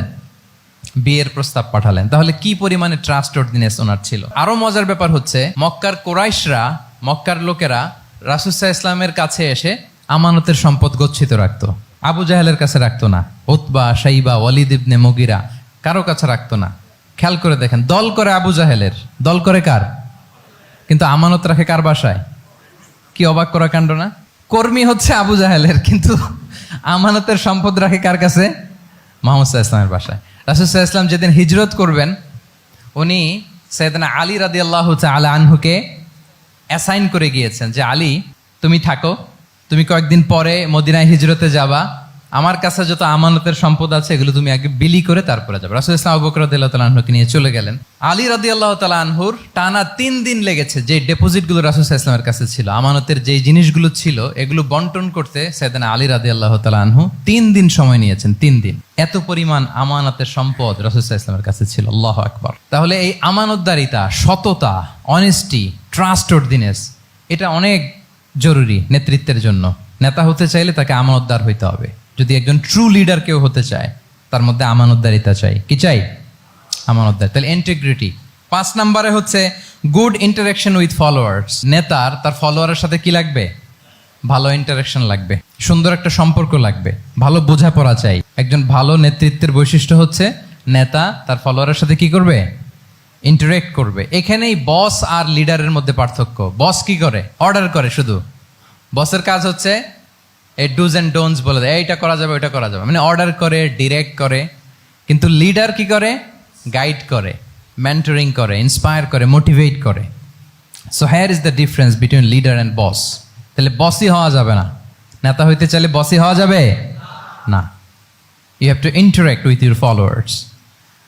বিয়ের প্রস্তাব পাঠালেন। তাহলে কি পরিমাণে ট্রাস্টওয়ার্দিনেস ওনার ছিল। আরো মজার ব্যাপার হচ্ছে মক্কার কুরাইশরা, মক্কার লোকেরা রাসূল সাল্লাল্লাহু আলাইহি ওয়াসাল্লামের কাছে এসে আমানতের সম্পদ গচ্ছিত রাখতো। আবু জাহেলের কাছে রাখতো না, উতবা, শাইবা, ওয়ালিদ ইবনে মুগিরা কারো কাছে রাখতো না। খেয়াল করে দেখেন, দল করে আবু জাহেলের, দল করে কার? কিন্তু আমানত রাখে কার বাসায়? কি অবাক করা কাণ্ড না? কর্মী হচ্ছে আবু জাহেলের, কিন্তু আমানতের সম্পদ রাখে কার কাছে? মুহাম্মদ সাল্লাল্লাহু আলাইহি ওয়াসাল্লামের বাসায়। রাসূল সাল্লাল্লাহু আলাইহি ওয়াসাল্লাম যেদিন হিজরত করবেন, উনি সাইয়েদনা আলী রাদিয়াল্লাহু তাআলা আনহুকে অ্যাসাইন করে গিয়েছেন যে আলী তুমি থাকো, তুমি কয়েকদিন পরে মদিনায় হিজরতে যাবা, আমার কাছে যত আমানতের সম্পদ আছে এগুলো তুমি আগে বিলি করে তারপরে যাবে। রাসূল ইসলাম আবু বকর রাদিয়াল্লাহু তাআলা আনহুকে নিয়ে চলে গেলেন। আলী রাদিয়াল্লাহু তাআলা আনহুর টানা 3 দিন লেগেছে যে ডেপোজিটগুলো রাসূল সাল্লাল্লাহু আলাইহি ওয়াসাল্লামের কাছে ছিল, আমানতের যে জিনিসগুলো ছিল এগুলো বন্টন করতে সাইয়েদনা আলী রাদিয়াল্লাহু তাআলা আনহু 3 দিন সময় নিয়েছেন। 3 দিন, এত পরিমাণ আমানতের সম্পদ রাসূল সাল্লাল্লাহু আলাইহি ওয়াসাল্লামের কাছে ছিল। আল্লাহু আকবার। তাহলে এই আমানতদারিতা, সততা, অনেস্টি, ট্রাস্টওয়ার্দিনেস, এটা অনেক জরুরি নেতৃত্বের জন্য। নেতা হতে চাইলে তাকে আমানতদার হইতে হবে। যদি একজন ট্রু লিডার কেউ হতে চায় তার মধ্যে আমানতদারিতা চাই। কি চাই? আমানতদার। তাহলে ইন্টিগ্রিটি। 5 নম্বরে হচ্ছে গুড ইন্টারাকশন উইথ ফলোয়ার্স। নেতার তার ফলোয়ারের সাথে কি লাগবে? ভালো ইন্টারাকশন লাগবে, সুন্দর একটা সম্পর্ক লাগবে, ভালো বোঝাপড়া চাই। একজন ভালো নেতৃত্বের বৈশিষ্ট্য হচ্ছে নেতা তার ফলোয়ারের সাথে কি করবে? ইন্টারেক্ট করবে। এখানেই বস আর লিডারের মধ্যে পার্থক্য। বস কি করে? অর্ডার করে শুধু। বসের কাজ হচ্ছে এই ডুজ অ্যান্ড ডোন্টস বলে দেয়, এইটা করা যাবে ওইটা করা যাবে, মানে অর্ডার করে, ডিরেক্ট করে। কিন্তু লিডার কি করে? গাইড করে, মেন্টরিং করে, ইন্সপায়ার করে, মোটিভেট করে। So here is the difference between leader and boss. তাহলে বসই হওয়া যাবে না। নেতা হইতে চাইলে বসই হওয়া যাবে না। You have to interact with your followers.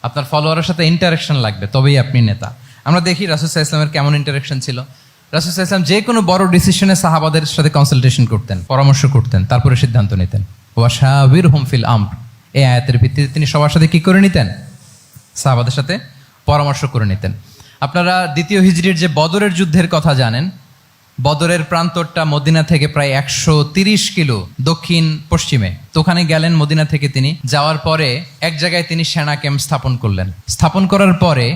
আপনার ফলোয়ারের সাথে ইন্টারাকশন লাগবে, তবেই আপনি নেতা। আমরা দেখি রাসূল সাল্লাল্লাহু আলাইহি ওয়াসাল্লামের কেমন ইন্টারাকশন ছিল। রাসূল সাল্লাল্লাহু আলাইহি ওয়াসাল্লাম যে কোনো বড় ডিসিশনে সাহাবাদের সাথে কনসালটেশন করতেন, পরামর্শ করতেন, তারপরে সিদ্ধান্ত নিতেন। ওয়াশাবিরহুম ফিল আমর, এই আয়াতের ভিত্তিতে তিনি সবার সাথে কি করে নিতেন? সাহাবাদের সাথে পরামর্শ করে নিতেন। আপনারা দ্বিতীয় হিজরির যে বদরের যুদ্ধের কথা জানেন। বদরের প্রান্তরটা মদিনা থেকে প্রায় 130 কিলো দক্ষিণ পশ্চিমে। তো ওখানে গেলেন মদিনা থেকে। তিনি যাওয়ার পরে এক জায়গায় তিনি সেনা ক্যাম্প স্থাপন করলেন। স্থাপন করার পরে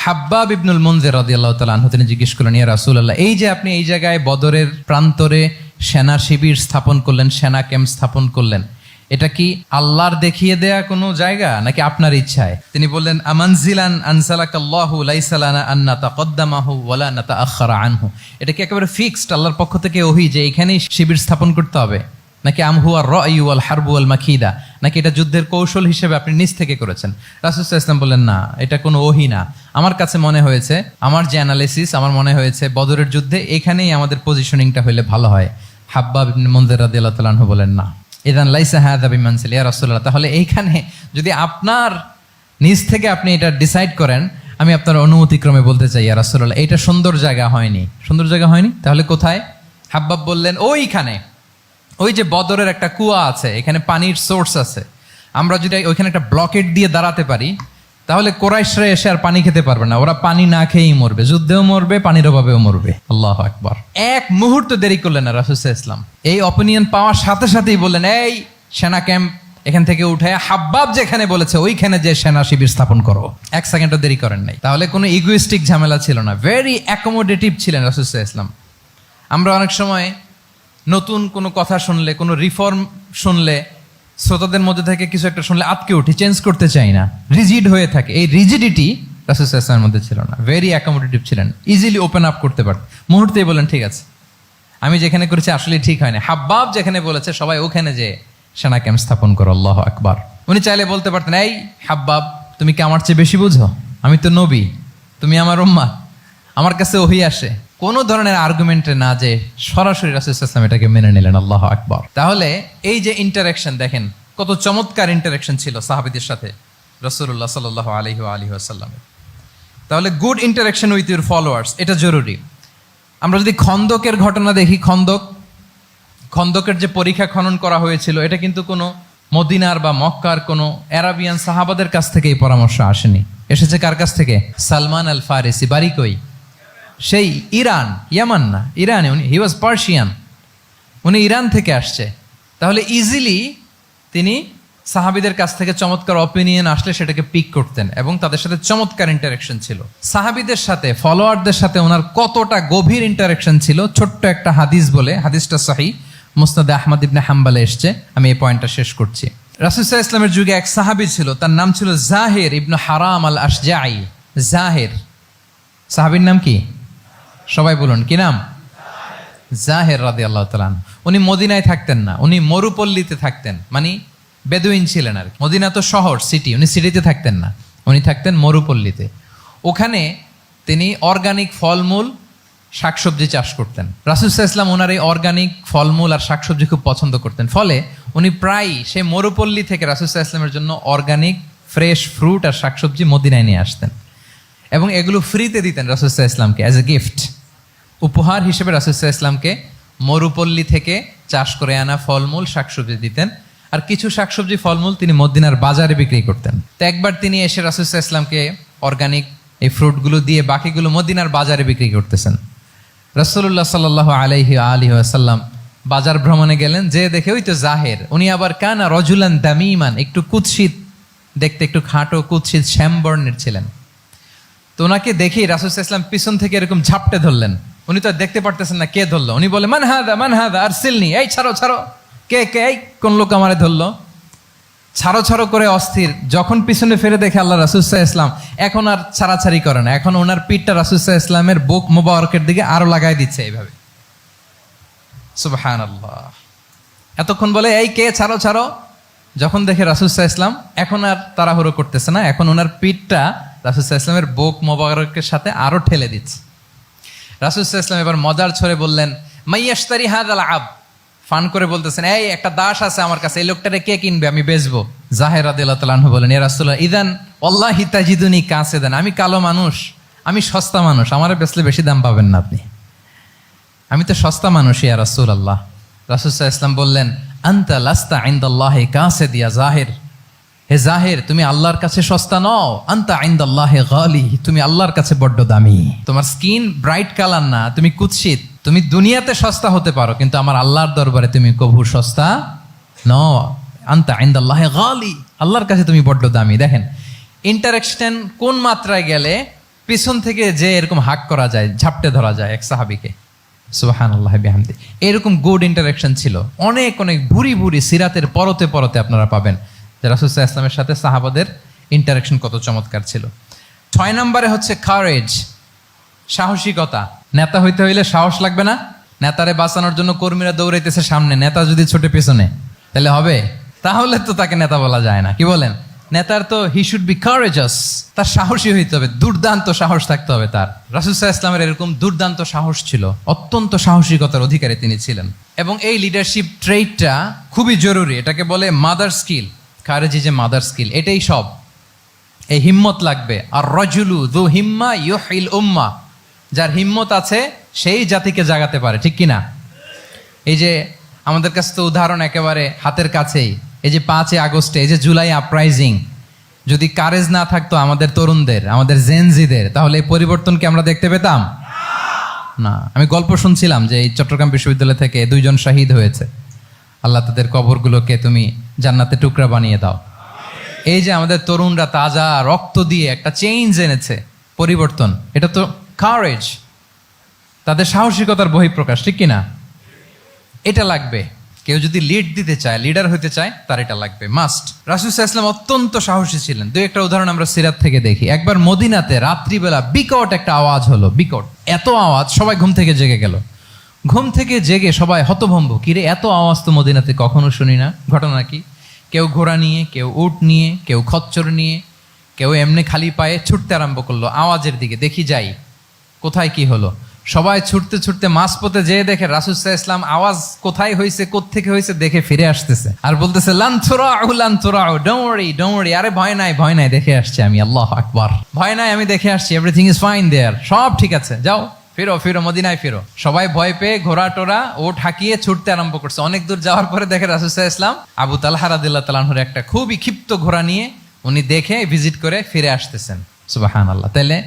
হাব্বাব ইবনুল মুনজির রাদিয়াল্লাহু তাআলা আনহু তিনি জিজ্ঞেস করলেন, ইয়া রাসূলুল্লাহ, এই যে আপনি এই জায়গায় বদরের প্রান্তরে সেনা শিবির স্থাপন করলেন, সেনা ক্যাম্প স্থাপন করলেন, এটা কি আল্লাহর দেখিয়ে দেয়া কোনো জায়গা নাকি আপনার ইচ্ছায়? তিনি বললেন, আমানজিলান আনসালাকাল্লাহু লাইসা লানা আন নাতাকদ্দামাহু ওয়ালা নাতাআখারা আনহু। এটা কি একেবারে ফিক্সড আল্লাহর পক্ষ থেকে ওহী যে এখানেই শিবির স্থাপন করতে হবে, নাকি আমহুয়া রায়ু ওয়াল হারবু ওয়াল মাকিদা, নাকি এটা যুদ্ধের কৌশল হিসেবে আপনি নিজ থেকে করেছেন? রাসূল সাল্লাল্লাহু আলাইহি ওয়াসাল্লাম বললেন, না, এটা কোনো ওহী না। আমার কাছে মনে হয়েছে, আমার যে অ্যানালিসিস, আমার মনে হয়েছে বদরের যুদ্ধে এখানেই আমাদের পজিশনিংটা হইলে ভালো হয়। হাব্বাব ইবনে মুনজির রাদিয়াল্লাহু তাআলা আনহু বলেন, না, ইদান লাইসা হাযা বিমানসিল ইয়া রাসূলুল্লাহ, তাহলে এইখানে যদি আপনার নিজ থেকে আপনি এটা ডিসাইড করেন, আমি আপনার অনুমতিক্রমে বলতে চাই ইয়া রাসূলুল্লাহ, এটা সুন্দর জায়গা হয়নি। সুন্দর জায়গা হয়নি? তাহলে কোথায়? হাব্বাব বললেন, ওইখানে, ওই যে বদরের একটা কুয়া আছে, এখানে পানির সোর্স আছে। আমরা যদি ওইখানে একটা ব্লকেট দিয়ে দাঁড়াতে পারি, তাহলে কোরাইশরা এসে আর পানি খেতে পারবে না। ওরা পানি না খেয়েই মরবে, যুদ্ধেও মরবে, পানির অভাবেও মরবে। আল্লাহু আকবার। এক মুহূর্ত দেরি করলেন না রাসূল সাল্লাল্লাহু আলাইহি ওয়াসাল্লাম। এই অপিনিয়ন পাওয়ার সাথে সাথেই বললেন, এই সেনা ক্যাম্প এখান থেকে উঠে হাব্বাব যেখানে বলেছে ওইখানে যে সেনা শিবির স্থাপন করো। 1 সেকেন্ডও দেরি করেন নাই। তাহলে কোনো ইগোইস্টিক ঝামেলা ছিল না। ভেরি অ্যাকোমোডেটিভ ছিলেন রাসূল সাল্লাল্লাহু আলাইহি ওয়াসাল্লাম। আমরা অনেক সময় নতুন কোনো কথা শুনলে, কোনো রিফর্ম শুনলে, শ্রোতাদের মধ্যে থেকে কিছু একটা শুনলে আটকে উঠি, চেঞ্জ করতে চাই না, রিজিড হয়ে থাকে। এই রিজিডিটি রাসূল সাল্লাল্লাহু আলাইহি ওয়াসাল্লামের মধ্যে ছিল না। ভেরি অ্যাকোমোডেটিভ ছিলেন, ইজিলি ওপেন আপ করতে পারতেন। মুহূর্তেই বলেন, ঠিক আছে, আমি যেখানে করেছি আসলে ঠিক হয় না। হাব্বাব যেখানে বলেছে সবাই ওখানে যে সেনা ক্যাম্প স্থাপন করো। আল্লাহু আকবার। উনি চাইলে বলতে পারতেন, এই হাব্বাব, তুমি কি আমার চেয়ে বেশি বুঝো? আমি তো নবী, তুমি আমার উম্মাহ, আমার কাছে ওহী আসে। কোনো ধরনের আর্গুমেন্টে না যে সরাসরি রাসূল সাল্লাল্লাহু আলাইহি ওয়াসাল্লাম এটাকে মেনে নিলেন। আল্লাহু আকবার। তাহলে এই যে ইন্টারাকশন, দেখেন কত চমৎকার ইন্টারাকশন ছিল সাহাবীদের সাথে রাসূলুল্লাহ সাল্লাল্লাহু আলাইহি ওয়া আলিহি ওয়াসাল্লামের। তাহলে good interaction with your followers, এটা জরুরি। আমরা যদি খন্দকের ঘটনা দেখি, খন্দকের যে পরীক্ষা খনন করা হয়েছিল, এটা কিন্তু কোনো মদিনার বা মক্কার কোনো আরাবিয়ান সাহাবাদের কাছ থেকে এই পরামর্শ আসেনি। এসেছে কার কাছ থেকে? সালমান আল ফারিসি। বাড়ি কই? সেই ইরান, ইয়ামান না, ইরানে। উনি হি ওয়াজ পার্সিয়ান, উনি ইরান থেকে আসছে। তাহলে ইজিলি তিনি সাহাবীদের কাছ থেকে চমৎকার অপিনিয়ন আসলে সেটাকে পিক করতেন এবং তাদের সাথে চমৎকার ইন্টারাকশন ছিল। সাহাবীদের সাথে, ফলোয়ারদের সাথে ওনার কতটা গভীর ইন্টারাকশন ছিল, ছোট্ট একটা হাদিস বলে, হাদিসটা সহিহ, মুসনাদে আহমদ ইবনে হাম্বলে এসছে। আমি এই পয়েন্টটা শেষ করছি। রাসূল সাল্লাল্লাহু আলাইহি ওয়াসাল্লামের যুগে এক সাহাবী ছিল, তার নাম ছিল জাহির ইবনে হারাম আল আশজাঈ। জাহির, সাহাবীর নাম কি? সবাই বলুন, কি নাম? জাহির রাদিয়াল্লাহু তাআলা। উনি মদিনায় থাকতেন না, উনি মরুপল্লীতে থাকতেন, মানে বেদুইন ছিলেন আর কি। মদিনা তো শহর, সিটি, উনি সিটিতে থাকতেন না, উনি থাকতেন মরুপল্লীতে। ওখানে তিনি অর্গানিক ফলমূল শাকসবজি চাষ করতেন। রাসূল সাল্লাল্লাহু আলাইহি ওয়াসাল্লাম ওনার এই অর্গানিক ফলমূল আর শাকসবজি খুব পছন্দ করতেন, ফলে উনি প্রায়ই সেই মরুপল্লী থেকে রাসূল সাল্লাল্লাহু আলাইহি ওয়াসাল্লামের জন্য অর্গানিক ফ্রেশ ফ্রুট আর শাকসবজি মদিনায় নিয়ে আসতেন এবং এগুলো ফ্রিতে দিতেন রাসূল সাল্লাল্লাহু আলাইহি ওয়াসাল্লামকে অ্যাজ এ গিফট। উপহার হিসেবে রাসূল সাল্লাল্লাহু আলাইহি ওয়াসাল্লামকে মরুপল্লী থেকে চাষ করে আনা ফলমূল শাকসবজি দিতেন, আর কিছু শাকসবজি ফলমূল তিনি মদিনার বাজারে বিক্রি করতেন। তো একবার তিনি এসে রাসূল সাল্লাল্লাহু আলাইহি ওয়াসাল্লামকে অর্গানিক এই ফ্রুটগুলো দিয়ে বাকিগুলো মদিনার বাজারে বিক্রি করতেছেন। রাসূলুল্লাহ সাল্লাল্লাহু আলাইহি ওয়াসাল্লাম বাজার ভ্রমণে গেলেন, যে দেখে ওই তো জাহের, উনি আবার কানা রজুলান দামিমান, একটু কুৎসিত দেখতে, একটু খাটো কুৎসিত শ্যামবর্ণের ছিলেন। তো ওনাকে দেখেই রাসূল সাল্লাল্লাহু আলাইহি ওয়াসাল্লাম পিছন থেকে এরকম ঝাপটে ধরলেন। উনি তো দেখতে পারতেছেন না কে ধরলো। উনি বলে মান হাদা আরসিলনি, এই ছাড়ো ছাড়ো, কে এই কোন লোক আমারে ধরলো, ছাড়ো ছাড়ো করে অস্থির। যখন পিছনে ফিরে দেখে আল্লাহ রাসূল সাল্লাল্লাহু আলাইহি ওয়াসাল্লাম, এখন আর ছাড়াছাড়ি করে না, এখন ওনার পিঠটা রাসূল সাল্লাল্লাহু আলাইহি ওয়াসাল্লামের বুক মোবারকের দিকে আরো লাগাই দিচ্ছে এইভাবে। সুবহানাল্লাহ। এতক্ষণ বলে এই কে, ছাড়ো ছাড়ো, যখন দেখে রাসূল সাল্লাল্লাহু আলাইহি ওয়াসাল্লাম এখন আর তাড়াহুড়ো করতেছে না, এখন ওনার পিঠটা রাসূল সাল্লাল্লাহু আলাইহি ওয়াসাল্লামের বুক মোবারকের সাথে আরো ঠেলে দিচ্ছে। রাসূল সাল্লাল্লাহু আলাইহি ওয়াসাল্লাম এবার মজার ছড়ে বললেন, মাইয়াশতারি হাযাল আব, ফান করে বলতেছেন, এই একটা দাস আছে আমার কাছে, এই লোকটারে কে কিনবে, আমি বেচবো। জাহের রাদিয়াল্লাহু তাআলা আনহু বলেন, ইয়া রাসূলুল্লাহ ইদান ওয়াল্লাহি তাজিদুনি কাসিদান, আমি কালো মানুষ, আমি সস্তা মানুষ, আমারে বেচলে বেশি দাম পাবেন না আপনি, আমি তো সস্তা মানুষ ইয়া রাসূলুল্লাহ। রাসূল সাল্লাল্লাহু আলাইহি ওয়াসাল্লাম বললেন, আনতা লাস্তা ইনদাল্লাহি কাসিদ ইয়া জাহির, হে জাহির তুমি আল্লাহর কাছে সস্তা নও, আনতা ইনদাল্লাহি গালি, তুমি আল্লাহর কাছে বড্ড দামি। তোমার স্কিন ব্রাইট কালার না, তুমি কুৎসিত, তুমি দুনিয়াতে সস্তা হতে পারো কিন্তু আমার আল্লাহর দরবারে তুমি কবু সস্তা নও। আনতা ইনদাল্লাহি গালি, আল্লাহর কাছে তুমি বড্ড দামি। দেখেন ইন্টারেকশন কোন মাত্রায় গেলে পিছন থেকে যে এরকম হাক করা যায়, ঝাপটে ধরা যায় এক সাহাবীকে। সুবহানাল্লাহি বিহামদি। এরকম গুড ইন্টারেকশন ছিল অনেক অনেক ভুরি ভুরি সিরাতের পরতে পরতে আপনারা পাবেন যে রাসূল সাল্লাল্লাহু আলাইহি ওয়াসাল্লামের সাথে সাহাবাদের ইন্টারেকশন কত চমৎকার ছিল। 6 নম্বরে হচ্ছে কারেজ, সাহসিকতা। নেতা হইতে হইলে সাহস লাগবে না? নেতারে বাঁচানোর জন্য কর্মীরা দৌড়াইতেছে সামনে, নেতা যদি ছোটে পেছনে, তাহলে হবে? তাহলে তো তাকে নেতা বলা যায় না। কি বলেন? নেতার তো হি শুড বি কারেজাস, তার সাহসী হইতে হবে, দুর্দান্ত সাহস থাকতে হবে তার। রাসূল সাল্লাল্লাহু আলাইহি ওয়াসাল্লামের এরকম দুর্দান্ত সাহস ছিল, অত্যন্ত সাহসিকতার অধিকারী তিনি ছিলেন। এবং এই লিডারশিপ ট্রেইটটা খুবই জরুরি, এটাকে বলে mother skill. Courage is a mother skill, এটাই সব। এই হিম্মত লাগবে। আর রাজুলু যু হিম্মা ইউহিল উম্মা, যার হিম্মত আছে সেই জাতিকে জাগাতে পারে, ঠিক কিনা? এই যে আমাদের কাছে তো উদাহরণ একেবারে হাতের কাছেই, এই যে 5 আগস্টে, এই যে জুলাই আপরাইজিং, যদি কারেজ না থাকতো আমাদের তরুণদের, আমাদের জেনজিদের, তাহলে এই পরিবর্তন কি আমরা দেখতে পেতাম? না। আমি গল্প শুনছিলাম যে এই চট্টগ্রাম বিশ্ববিদ্যালয় থেকে 2 জন শহীদ হয়েছে, আল্লাহ তাদের কবরগুলোকে তুমি জান্নাতে টুকরা বানিয়ে দাও। এই যে আমাদের তরুণরা তাজা রক্ত দিয়ে একটা চেঞ্জ এনেছে, পরিবর্তন, এটা তো কারেজ, তাদের সাহসিকতার বহিঃপ্রকাশ, ঠিক কিনা? এটা লাগবে। কেউ যদি লিড দিতে চায়, লিডার হতে চায়, তার এটা লাগবে, মাস্ট। রাসূল সাল্লাল্লাহু আলাইহি ওয়াসাল্লাম অত্যন্ত সাহসী ছিলেন। 2-একটা উদাহরণ আমরা সিরাত থেকে দেখি। একবার মদিনাতে রাত্রিবেলা বিকট একটা আওয়াজ হলো, বিকট এত আওয়াজ, সবাই ঘুম থেকে জেগে গেল। ঘুম থেকে জেগে সবাই হতভম্ব, কিরে এত আওয়াজ তো মদিনাতে কখনো শুনি না, ঘটনা কি? কেউ ঘোড়া নিয়ে, কেউ উট নিয়ে, কেউ খচ্চর নিয়ে, কেউ এমনি খালি পায়ে ছুটতে আরম্ভ করলো আওয়াজের দিকে, দেখি যাই কোথায় কি হলো। সবাই ছুটতে ছুটতে মাঝপথে যেয়ে দেখে রাসূল সাল্লাল্লাহু আলাইহি ওয়াসাল্লাম আওয়াজ কোথায় হয়েছে, কোত্থেকে হয়েছে দেখে ফিরে আসতেছে আর বলতেছে, লান তুরাউ, ডোন্ট ওয়ারি, আরে ভয় নাই ভয় নাই, দেখে আসছি আমি, আল্লাহু আকবার, ভয় নাই আমি দেখে আসছি, এভরিথিং ইজ ফাইন দেয়ার, সব ঠিক আছে, যাও ফিরো ফিরো মদিনায় ফিরো। সবাই ভয় পেয়ে ঘোড়া টোরা ওট হাঁকিয়ে ছুটতে আরম্ভ করছে। অনেক দূর যাওয়ার পরে দেখে রাসূল সাল্লাল্লাহু আলাইহি ওয়াসাল্লাম আবু তালহা রাদিয়াল্লাহু তাআলা আনহুর একটা খুবই ক্ষিপ্ত ঘোড়া নিয়ে উনি দেখে ভিজিট করে ফিরে আসতেছেন। সুবহানাল্লাহ। তাহলে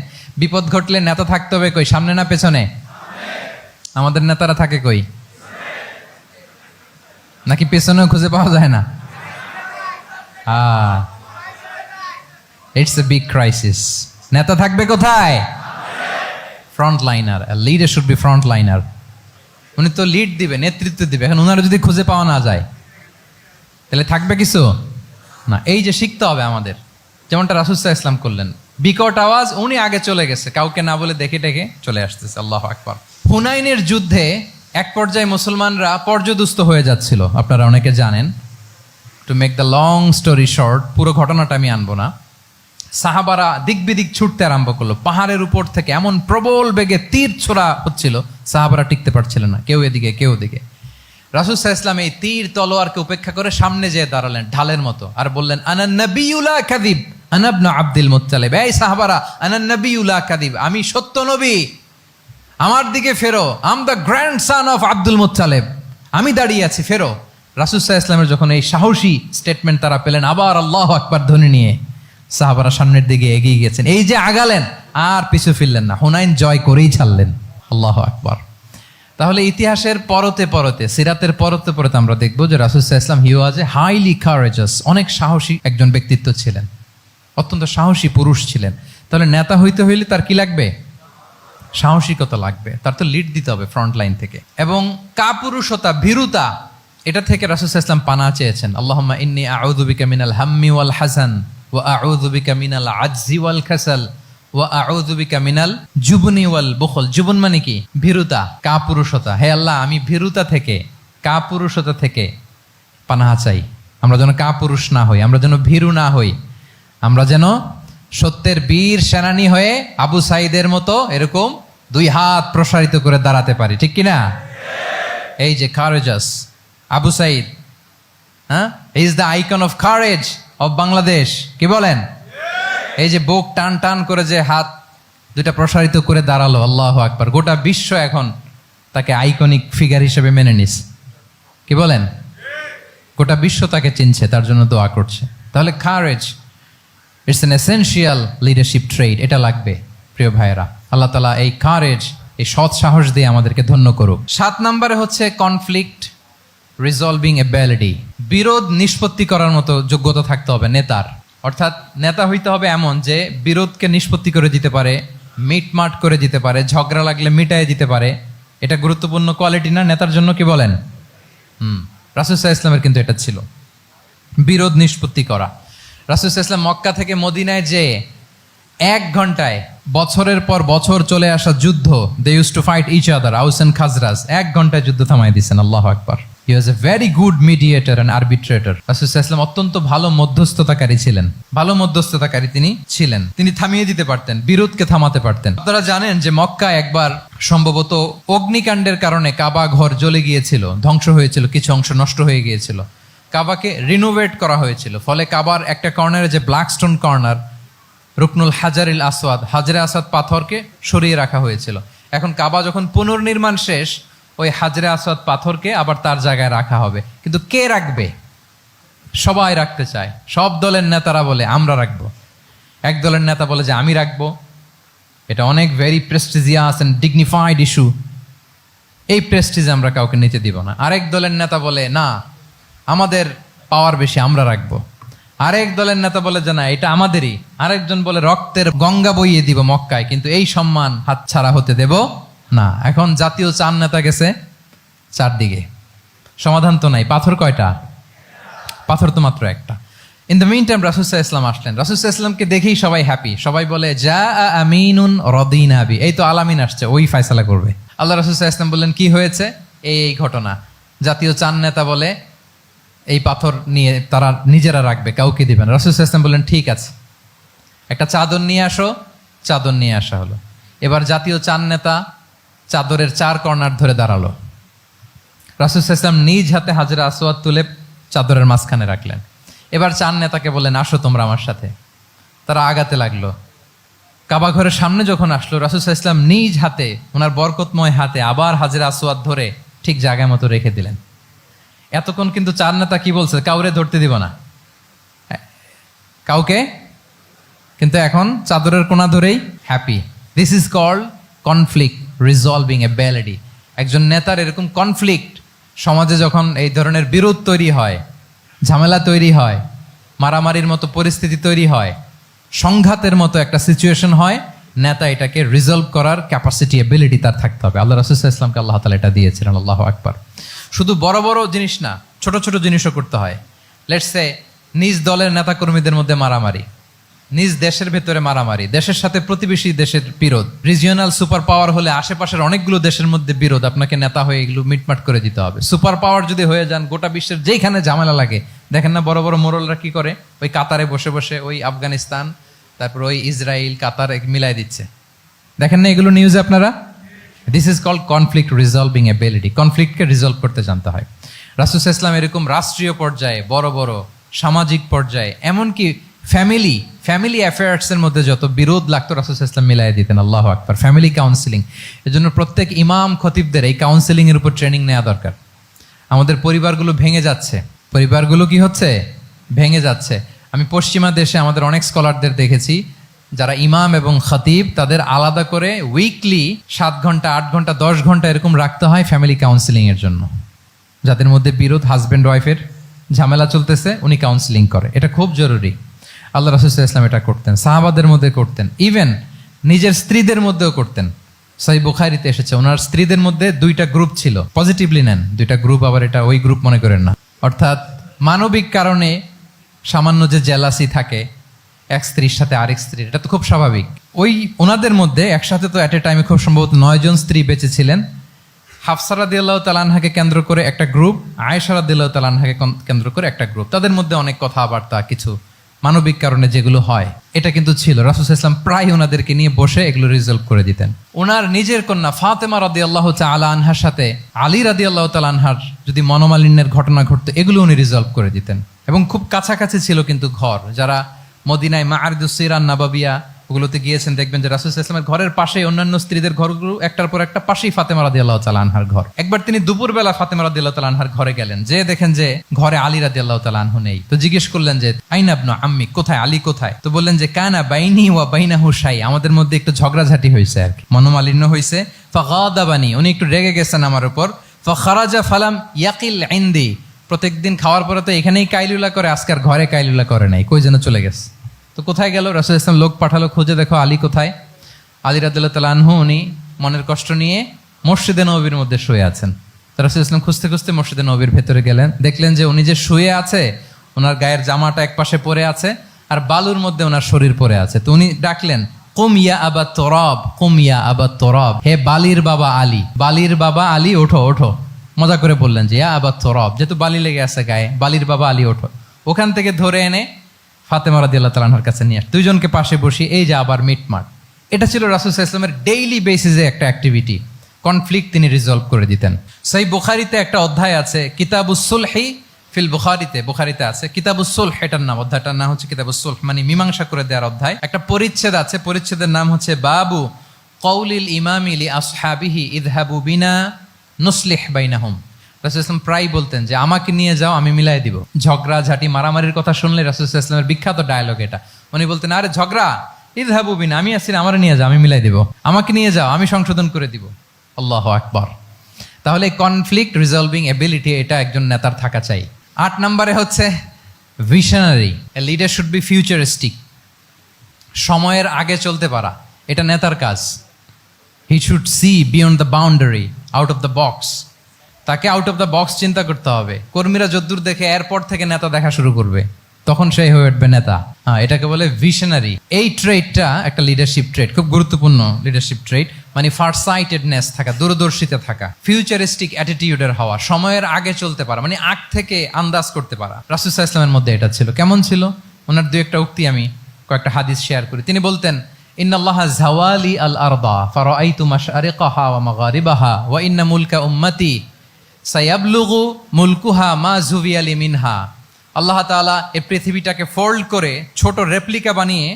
বিপদ ঘটলে নেতা থাকতে হবে কই, সামনে না পেছনে? আমাদের নেতারা থাকে কই? নাকি পেছনেও খুঁজে পাওয়া যায় না? It's a big crisis. নেতা থাকবে কোথায়? Front liner. Leader should be front liner. উনি তো লিড দিবে, নেতৃত্ব দিবে। এখন ওনারা যদি খুঁজে পাওয়া না যায় তাহলে থাকবে কিছু না। এই যে শিখতে হবে আমাদের, যেমনটা রাসূল সাল্লাল্লাহু আলাইহি ওয়াসাল্লাম করলেন। বিকট আওয়াজ, উনি আগে চলে গেছে, কাউকে না বলে দেখে টেকে চলে আসতেছে। আল্লাহু আকবার। হুনাইনের যুদ্ধে এক পর্যায়ে মুসলমানরা পর্যদুস্ত হয়ে যাচ্ছিল, আপনারা অনেকে জানেন। To make the long story short, পুরো ঘটনাটা আমি আনবো না। সাহাবারা দিক বিদিক ছুটতে আরম্ভ করলো, পাহাড়ের উপর থেকে এমন প্রবল বেগে তীর ছোড়া হচ্ছিল, সাহাবারা টিকতে পারছিলেন না, কেউ এদিকে কেউ ওদিকে। রাসূল সাল্লাল্লাহু আলাইহি ওয়াসাল্লাম এই তীর তলোয়ারকে উপেক্ষা করে সামনে যেয়ে দাঁড়ালেন ঢালের মতো, আর বললেন আনা নবিয়্যু লা কাযিব আনা ইবনু আব্দুল মুত্তালিব। এই সাহাবারা, আনা নবিয়্যু লা কাযিব, আমি সত্য নবী, আমার দিকে ফেরো, am the grandson of Abdul Muttalib, আমি দাঁড়িয়ে আছি, ফেরো। রাসূল সাল্লাল্লাহু আলাইহি ওয়াসাল্লামের যখন এই সাহসী স্টেটমেন্ট তারা পেলেন, আবার আল্লাহু আকবার ধ্বনি নিয়ে সাহাবারা সামনের দিকে এগিয়ে গেছেন। এই যে আগালেন, আর পিছু ফিরলেন না, হুনাইন জয় করেই ছাড়লেন। আল্লাহু আকবার। তাহলে ইতিহাসের পরতে পরতে, সিরাতের পরতে পরতে আমরা দেখবো যে রাসূল সাল্লাল্লাহু আলাইহি ওয়াসাল্লাম হি ওয়াজ এ হাইলি কারেজাস, অনেক সাহসী একজন ব্যক্তিত্ব ছিলেন, অত্যন্ত সাহসী পুরুষ ছিলেন। তাহলে নেতা হইতে হইলে তার কি লাগবে? সাহসিকতা লাগবে, তার তো লিড দিতে হবে ফ্রন্ট লাইন থেকে। এবং কাপুরুষতা, ভীরুতা, এটা থেকে রাসূল সাল্লাল্লাহু আলাইহি ওয়াসাল্লাম পানাহ চেয়েছেন। আল্লাহুম্মা ইন্নী আউযু বিকা মিনাল হাম্মি ওয়াল হাসান ওয়া আউযু বিকা মিনাল আজজি ওয়াল কাসাল ওয়া আউযু বিকা মিনাল জুবনি ওয়াল বুখল। জুবন মানে কি? ভীরুতা, কাপুরুষতা। হে আল্লাহ, আমি ভীরুতা থেকে, কাপুরুষতা থেকে পানাহ চাই। আমরা যেন কাপুরুষ না হই, আমরা যেন ভীরু না হই, আমরা যেন সত্যের বীর সেনানী হয়ে আবু সাঈদের মতো এরকম দুই হাত প্রসারিত করে দাঁড়াতে পারি, ঠিক কিনা? এই যে কারেজাস আবু সাঈদ, হ্যাঁ, is the icon of courage of Bangladesh, কি বলেন? এই যে বুক টান টান করে যে হাত দুইটা প্রসারিত করে দাঁড়ালো, আল্লাহু আকবার, গোটা বিশ্ব এখন তাকে আইকনিক ফিগার হিসেবে মেনে নিস, কি বলেন? গোটা বিশ্ব তাকে চিনছে, তার জন্য দোয়া করছে। তাহলে courage it's an essential leadership trade, এটা লাগবে প্রিয় ভাইয়েরা। আল্লাহ তাআলা এই কারেজ, এই সৎ সাহস দিয়ে আমাদেরকে ধন্য করুক। 7 নম্বরে হচ্ছে কনফ্লিক্ট রিজলভিং এবিলিটি, বিরোধ নিষ্পত্তি করার মতো যোগ্যতা থাকতে হবে নেতার। অর্থাৎ নেতা হইতে হবে এমন যে বিরোধকে নিষ্পত্তি করে দিতে পারে, মিটমাট করে দিতে পারে, ঝগড়া লাগলে মিটায়ে দিতে পারে। এটা গুরুত্বপূর্ণ কোয়ালিটি না নেতার জন্য, কি বলেন? রাসূল সাল্লাল্লাহু আলাইহি ওয়াসাল্লামের কিন্তু এটা ছিল, বিরোধ নিষ্পত্তি করা। রাসূল সাল্লাল্লাহু আলাইহি ওয়াসাল্লাম মক্কা থেকে মদিনায় যে 1 ঘন্টায় বছরের পর বছর চলে আসা যুদ্ধ, they use to fight each other, Aws and Khazraj, 1 ঘন্টায় যুদ্ধ থামাই দিয়েছেন। আল্লাহু আকবার। He was a very good mediator and arbitrator. রাসূল সাল্লাল্লাহু আলাইহি ওয়াসাল্লাম অত্যন্ত ভালো মধ্যস্থতাকারী ছিলেন, ভালো মধ্যস্থতাকারী তিনি ছিলেন। তিনি থামিয়ে দিতে পারতেন, বিরোধকে থামাতে পারতেন। আপনারা জানেন যে মক্কায় একবার সম্ভবত অগ্নিকাণ্ডের কারণে কাবা ঘর জ্বলে গিয়েছিল, ধ্বংস হয়েছিল, কিছু অংশ নষ্ট হয়ে গিয়েছিল। কাবাকে রিনোভেট করা হয়েছিল, ফলে কাবার একটা কর্নারে যে ব্ল্যাক স্টোন কর্নার, রুকনুল হাজারিল আসওয়াদ, হাজরে আসওয়াদ পাথরকে সরিয়ে রাখা হয়েছিল। এখন কাবা যখন পুনর্নির্মাণ শেষ, ওই হাজরে আসওয়াদ পাথরকে আবার তার জায়গায় রাখা হবে। কিন্তু কে রাখবে? সবাই রাখতে চায়, সব দলের নেতারা বলে আমরা রাখবো। এক দলের নেতা বলে যে আমি রাখবো, এটা অনেক very prestigious and dignified issue, এই প্রেস্টিজ আমরা কাউকে নিতে দিব না। আরেক দলের নেতা বলে না, আমাদের পাওয়ার বেশি, আমরা রাখবো। আরেক দলের নেতা বলে যে না, এটা আমাদেরই। আরেকজন বলে রক্তের গঙ্গা বইয়ে দিব মক্কায়, কিন্তু এই সম্মান হাতছাড়া হতে দেব না। এখন জাতীয় 4 নেতা গেছে 4 দিকে, সমাধান তো নাই। পাথর কয়টা? পাথর তো মাত্র একটা। ইন দ্য মিন টাইম রাসূল সাল্লাল্লাহু আলাইহি ওয়াসাল্লাম আসলেন। রাসূল সাল্লাল্লাহু আলাইহি ওয়াসাল্লামকে দেখেই সবাই হ্যাপি, সবাই বলে যা আমিনুন রদিনা বি, এই তো আলামিন আসছে, ওই ফয়সালা করবে। আল্লাহ রাসূল সাল্লাল্লাহু আলাইহি ওয়াসাল্লাম বললেন কি হয়েছে? এই ঘটনা। জাতীয় 4 নেতা বলে এই পাথর নিয়ে তারা নিজেরা রাখবে, কাউকে দিবেন। রাসূল সাল্লাল্লাহু আলাইহি ওয়াসাল্লাম বললেন ঠিক আছে, একটা চাদর নিয়ে আসো। চাদর নিয়ে আসা হলো। এবার জাতীয় 4 নেতা চাদরের 4 কর্নার ধরে দাঁড়ালো। রাসূল সাল্লাল্লাহু আলাইহি ওয়াসাল্লাম নিজ হাতে হাজরে আসওয়াদ তুলে চাদরের মাঝখানে রাখলেন। এবার 4 নেতাকে বললেন আসো তোমরা আমার সাথে। তারা আগাতে লাগলো। কাবা ঘরের সামনে যখন আসলো, রাসূল সাল্লাল্লাহু আলাইহি ওয়াসাল্লাম নিজ হাতে, ওনার বরকতময় হাতে আবার হাজরে আসওয়াদ ধরে ঠিক জায়গা মতো রেখে দিলেন। এতক্ষণ কিন্তু 4 নেতা কি বলছে? কাউরে ধরতে দিব না, কাউকে। কিন্তু এখন চাদরের কোনা ধরেই happy. This is called conflict resolving ability. একজন নেতার এরকম কনফ্লিক্ট, সমাজে যখন এই ধরনের বিরোধ তৈরি হয়, ঝামেলা তৈরি হয়, মারামারির মতো পরিস্থিতি তৈরি হয়, সংঘাতের মতো একটা সিচুয়েশন হয়, নেতা এটাকে রিজলভ করার ক্যাপাসিটি, এবিলিটি তার থাকতে হবে। আল্লাহ রাসূল সাল্লাল্লাহু আলাইহি ওয়াসাল্লামকে আল্লাহ তাআলা এটা দিয়েছিলেন। আল্লাহু আকবার। শুধু বড় বড় জিনিস না, ছোট ছোট জিনিসও করতে হয়। লেটস সে নিজ দলের নেতাকর্মীদের মধ্যে মারামারি, নিজ দেশের ভেতরে মারামারি, দেশের সাথে প্রতিবেশী দেশের বিরোধ, রিজিওনাল সুপার পাওয়ার হলে আশেপাশের অনেকগুলো দেশের মধ্যে বিরোধ, আপনাকে নেতা হয়ে এগুলো মিটমাট করে দিতে হবে। সুপার পাওয়ার যদি হয়ে যান, গোটা বিশ্বের যেখানে ঝামেলা লাগে, দেখেন না বড় বড় মোরলরা কি করে? ওই কাতারে বসে বসে ওই আফগানিস্তান, তারপর ওই ইসরায়েল কাতার মিলাই দিচ্ছে। দেখেন না এগুলো নিউজে আপনারা? This is called conflict resolving ability. কনফ্লিক্টকে রিজলভ করতে জানতে হয়। রাসূল সাল্লাল্লাহু আলাইহি ওয়াসাল্লাম এরকম রাষ্ট্রীয় পর্যায়ে, বড় বড় সামাজিক পর্যায়ে, এমনকি ফ্যামিলি অ্যাফেয়ার্সের মধ্যে যত বিরোধ লাগতো রাসূল সাল্লাল্লাহু আলাইহি ওয়াসাল্লাম মিলাই দিতেন। আল্লাহু আকবার। ফ্যামিলি কাউন্সিলিং, এজন্য প্রত্যেক ইমাম খতিবদের এই কাউন্সিলিং এর উপর ট্রেনিং নেওয়া দরকার। আমাদের পরিবারগুলো ভেঙে যাচ্ছে, পরিবারগুলো কি হচ্ছে? ভেঙে যাচ্ছে। আমি পশ্চিমা দেশে আমাদের অনেক স্কলারদের দেখেছি যারা ইমাম এবং খতিব, তাদের আলাদা করে উইকলি 7 ঘন্টা 8 ঘন্টা 10 ঘন্টা এরকম রাখতে হয় ফ্যামিলি কাউন্সিলিং এর জন্য। যাদের মধ্যে বিরোধ, হাজব্যান্ড ওয়াইফের ঝামেলা চলতেছে, উনি কাউন্সিলিং করে। এটা খুব জরুরি। আল্লাহ রাসূল সাল্লাল্লাহু আলাইহি ওয়াসাল্লাম এটা করতেন, সাহাবাদের মধ্যে করতেন, ইভেন নিজের স্ত্রীদের মধ্যেও করতেন। সহিহ বুখারীতে এসেছে ওনার স্ত্রীদের মধ্যে 2টা গ্রুপ ছিল। পজিটিভলি নেন, 2টা গ্রুপ, আবার এটা ওই গ্রুপ মনে করেন না। অর্থাৎ মানবিক কারণে সামান্য যে জেলাসি থাকে এক স্ত্রীর সাথে আরেক স্ত্রীর, এটা তো খুব স্বাভাবিক। ওই ওনাদের মধ্যে একসাথে তো অ্যাট এ টাইমে খুব সম্ভবত 9 জন স্ত্রী বেঁচে ছিলেন। হাফসা রাদিয়াল্লাহু তাআলা আনহাকে কেন্দ্র করে একটা গ্রুপ, আয়েশা রাদিয়াল্লাহু তাআলা আনহাকে কেন্দ্র করে একটা গ্রুপ। তাদের মধ্যে অনেক কথাবার্তা, কিছু মানবিক কারণে যেগুলো হয়, এটা কিন্তু ছিল। রাসূল সাল্লাল্লাহু আলাইহি ওয়াসাল্লাম প্রায় ওনাদেরকে নিয়ে বসে এগুলো রিজলভ করে দিতেন। ওনার নিজের কন্যা ফাতেমা রাদিয়াল্লাহু তাআলা আনহার সাথে আলী রাদিয়াল্লাহু তাআলা আনহার যদি মনোমালিন্যের ঘটনা ঘটতো, এগুলো উনি রিজলভ করে দিতেন। এবং খুব কাছাকাছি ছিল কিন্তু ঘর। যারা মদিনায় মাআরিদুস সিরান নাবাবিয়া ওগুলোতে গিয়েছেন, দেখবেন যে রাসূল সাল্লাল্লাহু আলাইহি ওয়াসাল্লামের ঘরের পাশেই অন্যান্য স্ত্রীদের ঘরগুলো একটার পর একটা, পাশেই ফাতেমা রাদিয়াল্লাহু তাআলা আনহার ঘর। একবার তিনি দুপুরবেলা ফাতেমা রাদিয়াল্লাহু তাআলা আনহার ঘরে গেলেন, যে দেখেন যে ঘরে আলী রাদিয়াল্লাহু তাআলা আনহু নেই। তো জিজ্ঞেস করলেন যে আইনা ইবনু আম্মি, কোথায় আলী, কোথায়? তো বললেন যে কানা বাইনি ওয়া বাইনাহু শাই, আমাদের মধ্যে একটু ঝগড়াঝাটি হয়েছে আর কি, মনোমালিন্য হয়েছে। ফাগাদাবানি, উনি একটু রেগে গেছেন আমার উপর। ফাখারাজা ফালাম ইয়াকিল ইনদি, প্রত্যেকদিন খাওয়ার পরে তো এখানেই কাইলুলা করে, আজকার ঘরে কাইলুলা করে নাই, কই যেন চলে গেছে। তো কোথায় গেল? রাসূল সাল্লাল্লাহু আলাইহি ওয়াসাল্লাম লোক পাঠালো, খুঁজে দেখো আলী কোথায়। আলী রাদিয়াল্লাহু তাআলা আনহু উনি মনের কষ্ট নিয়ে মসজিদে নববীর মধ্যে শুয়ে আছেন। তো রাসূল সাল্লাল্লাহু আলাইহি ওয়াসাল্লাম খুঁজতে খুঁজতে মসজিদে নববীর ভেতরে গেলেন, দেখলেন যে উনি যে শুয়ে আছে, ওনার গায়ের জামাটা একপাশে পড়ে আছে আর বালুর মধ্যে ওনার শরীর পড়ে আছে। তো উনি ডাকলেন, কুম ইয়া আবা তুরাব, কুম ইয়া আবা তুরাব, হে বালির বাবা আলী, বালির বাবা আলী, ওঠো ওঠো। মজা করে বললেন যে ইয়া আবা তুরাব, যেহেতু বালি লেগে আছে গায়ে, বালির বাবা আলী ওঠো। ওখান থেকে ধরে এনে ফাতেমা রাদিয়াল্লাহু তাআলা আনহার কাছে নিয়ে আসে, দুইজনকে পাশে বসিয়ে এই যে আবার মিটমাট। এটা ছিল রাসূল সাল্লাল্লাহু আলাইহি ওয়াসাল্লামের ডেইলি বেসিসে একটা অ্যাক্টিভিটি। কনফ্লিক্ট তিনি রিজলভ করে দিতেন। সহিহ বুখারীতে একটা অধ্যায় আছে, কিতাবুস সুলহি ফিল বুখারীতে আছে কিতাবুস সুলহ, এটার নাম, অধ্যায়টার নাম হচ্ছে কিতাবুস সুলহ, মানে মীমাংসা করে দেওয়ার অধ্যায়। একটা পরিচ্ছেদ আছে, পরিচ্ছেদের নাম হচ্ছে বাবু কওলিল ইমামি লি আসহাবিহি ইযহাবু বিনা নুসলিহ বাইনাহুম। রাসূল সাল্লাল্লাহু আলাইহি ওয়াসাল্লাম প্রায় বলতেন যে আমাকে নিয়ে যাও, আমি মিলাই দিব। ঝগড়া ঝাঁটি মারামারির কথা শুনলে রাসূল সাল্লাল্লাহু আলাইহি ওয়াসাল্লামের বিখ্যাত ডায়লগ এটা। উনি বলতেন, আরে ঝগড়া, ইযহাবু বিনা, আমি আছি, আমারে নিয়ে যাও, আমি মিলাই দিব। আমাকে নিয়ে যাও, আমি সংশোধন করে দিব। আল্লাহু আকবার। তাহলে কনফ্লিক্ট রিজলভিং এবিলিটি, এটা একজন নেতার থাকা চাই। 8 নম্বরে হচ্ছে visionary. A leader should be futuristic, সময়ের আগে চলতে পারা, এটা নেতার কাজ। He should see beyond the boundary, out of the box. তাকে আউট অফ দ্য বক্স চিন্তা করতে হবে। কর্মীরা যদ্দূর দেখে এরপর থেকে নেতা দেখা শুরু করবে, তখন সে হয়ে উঠবে নেতা। এটাকে বলে ভিশনারি। এই ট্রেটটা একটা লিডারশিপ ট্রেট, খুব গুরুত্বপূর্ণ লিডারশিপ ট্রেট, মানে ফারসাইটেডনেস থাকা, দূরদর্শিতা থাকা, ফিউচারিস্টিক অ্যাটিটিউডের হওয়া, সময়ের আগে চলতে পারা, মানে আগ থেকে আন্দাজ করতে পারা। রাসূল সাল্লাল্লাহু আলাইহি ওয়াসাল্লামের মধ্যে এটা ছিল। কেমন ছিল? ওনার 2-1টা উক্তি আমি কয়েকটা হাদিস শেয়ার করি। তিনি বলতেন, ইন্নাল্লাহা যাওয়ালি আল আরদা ফারাআইতু মাশআরিকাহা ওয়া মাগারিবাহা ওয়া ইন্না মুলকা উম্মতি সায়াবলুগু মুলকুহা মা যুবিয়ালি মিনহা। আল্লাহ তাআলা এই পৃথিবীটাকে ফোল্ড করে ছোট রেপ্লিকা বানিয়ে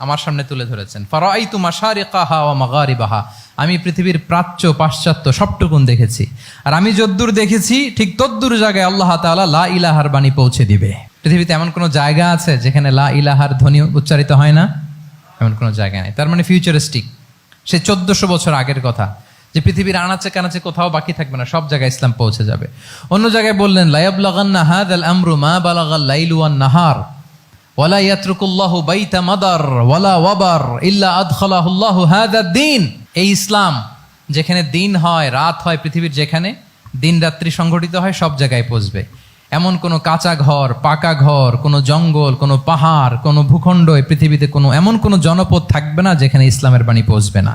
আমার সামনে তুলে ধরেছেন। ফারাআইতু মাশারিকাহা ওয়া মাগারিবাহা, আমি পৃথিবীর প্রাচ্য পাশ্চাত্য সবটুকুন দেখেছি। আর আমি যদ্দূর দেখেছি ঠিক তদ্দূর জায়গায় আল্লাহ তাআলা লা ইলাহার বাণী পৌঁছে দিবে। পৃথিবীতে এমন কোনো জায়গা আছে যেখানে লা ইলাহার ধ্বনি উচ্চারিত হয় না? এমন কোনো জায়গা নেই। তার মানে ফিউচারিস্টিক, সে 1400 বছর আগের কথা, যে পৃথিবীর আনাচে কানাচে কোথাও বাকি থাকবে না, সব জায়গায় ইসলাম পৌঁছে যাবে। অন্য জায়গায় বললেন, লা ইয়াবলাগান্না হাযাল আমরু মা বালাগাল লাইলু ওয়ান নাহার ওয়ালা ইয়াতরুকুল্লাহু বাইতা মাদার ওয়ালা ওয়াবার ইল্লা আদখালাহুল্লাহু হাযাদ দ্বীন। এই ইসলাম যেখানে দিন হয়, রাত হয়, পৃথিবীর যেখানে দিন রাত্রি সংঘটিত হয়, সব জায়গায় পৌঁছবে। এমন কোনো কাঁচা ঘর, পাকা ঘর, কোনো জঙ্গল, কোনো পাহাড়, কোনো ভূখণ্ড, এই পৃথিবীতে কোনো এমন কোনো জনপদ থাকবে না যেখানে ইসলামের বাণী পৌঁছবে না।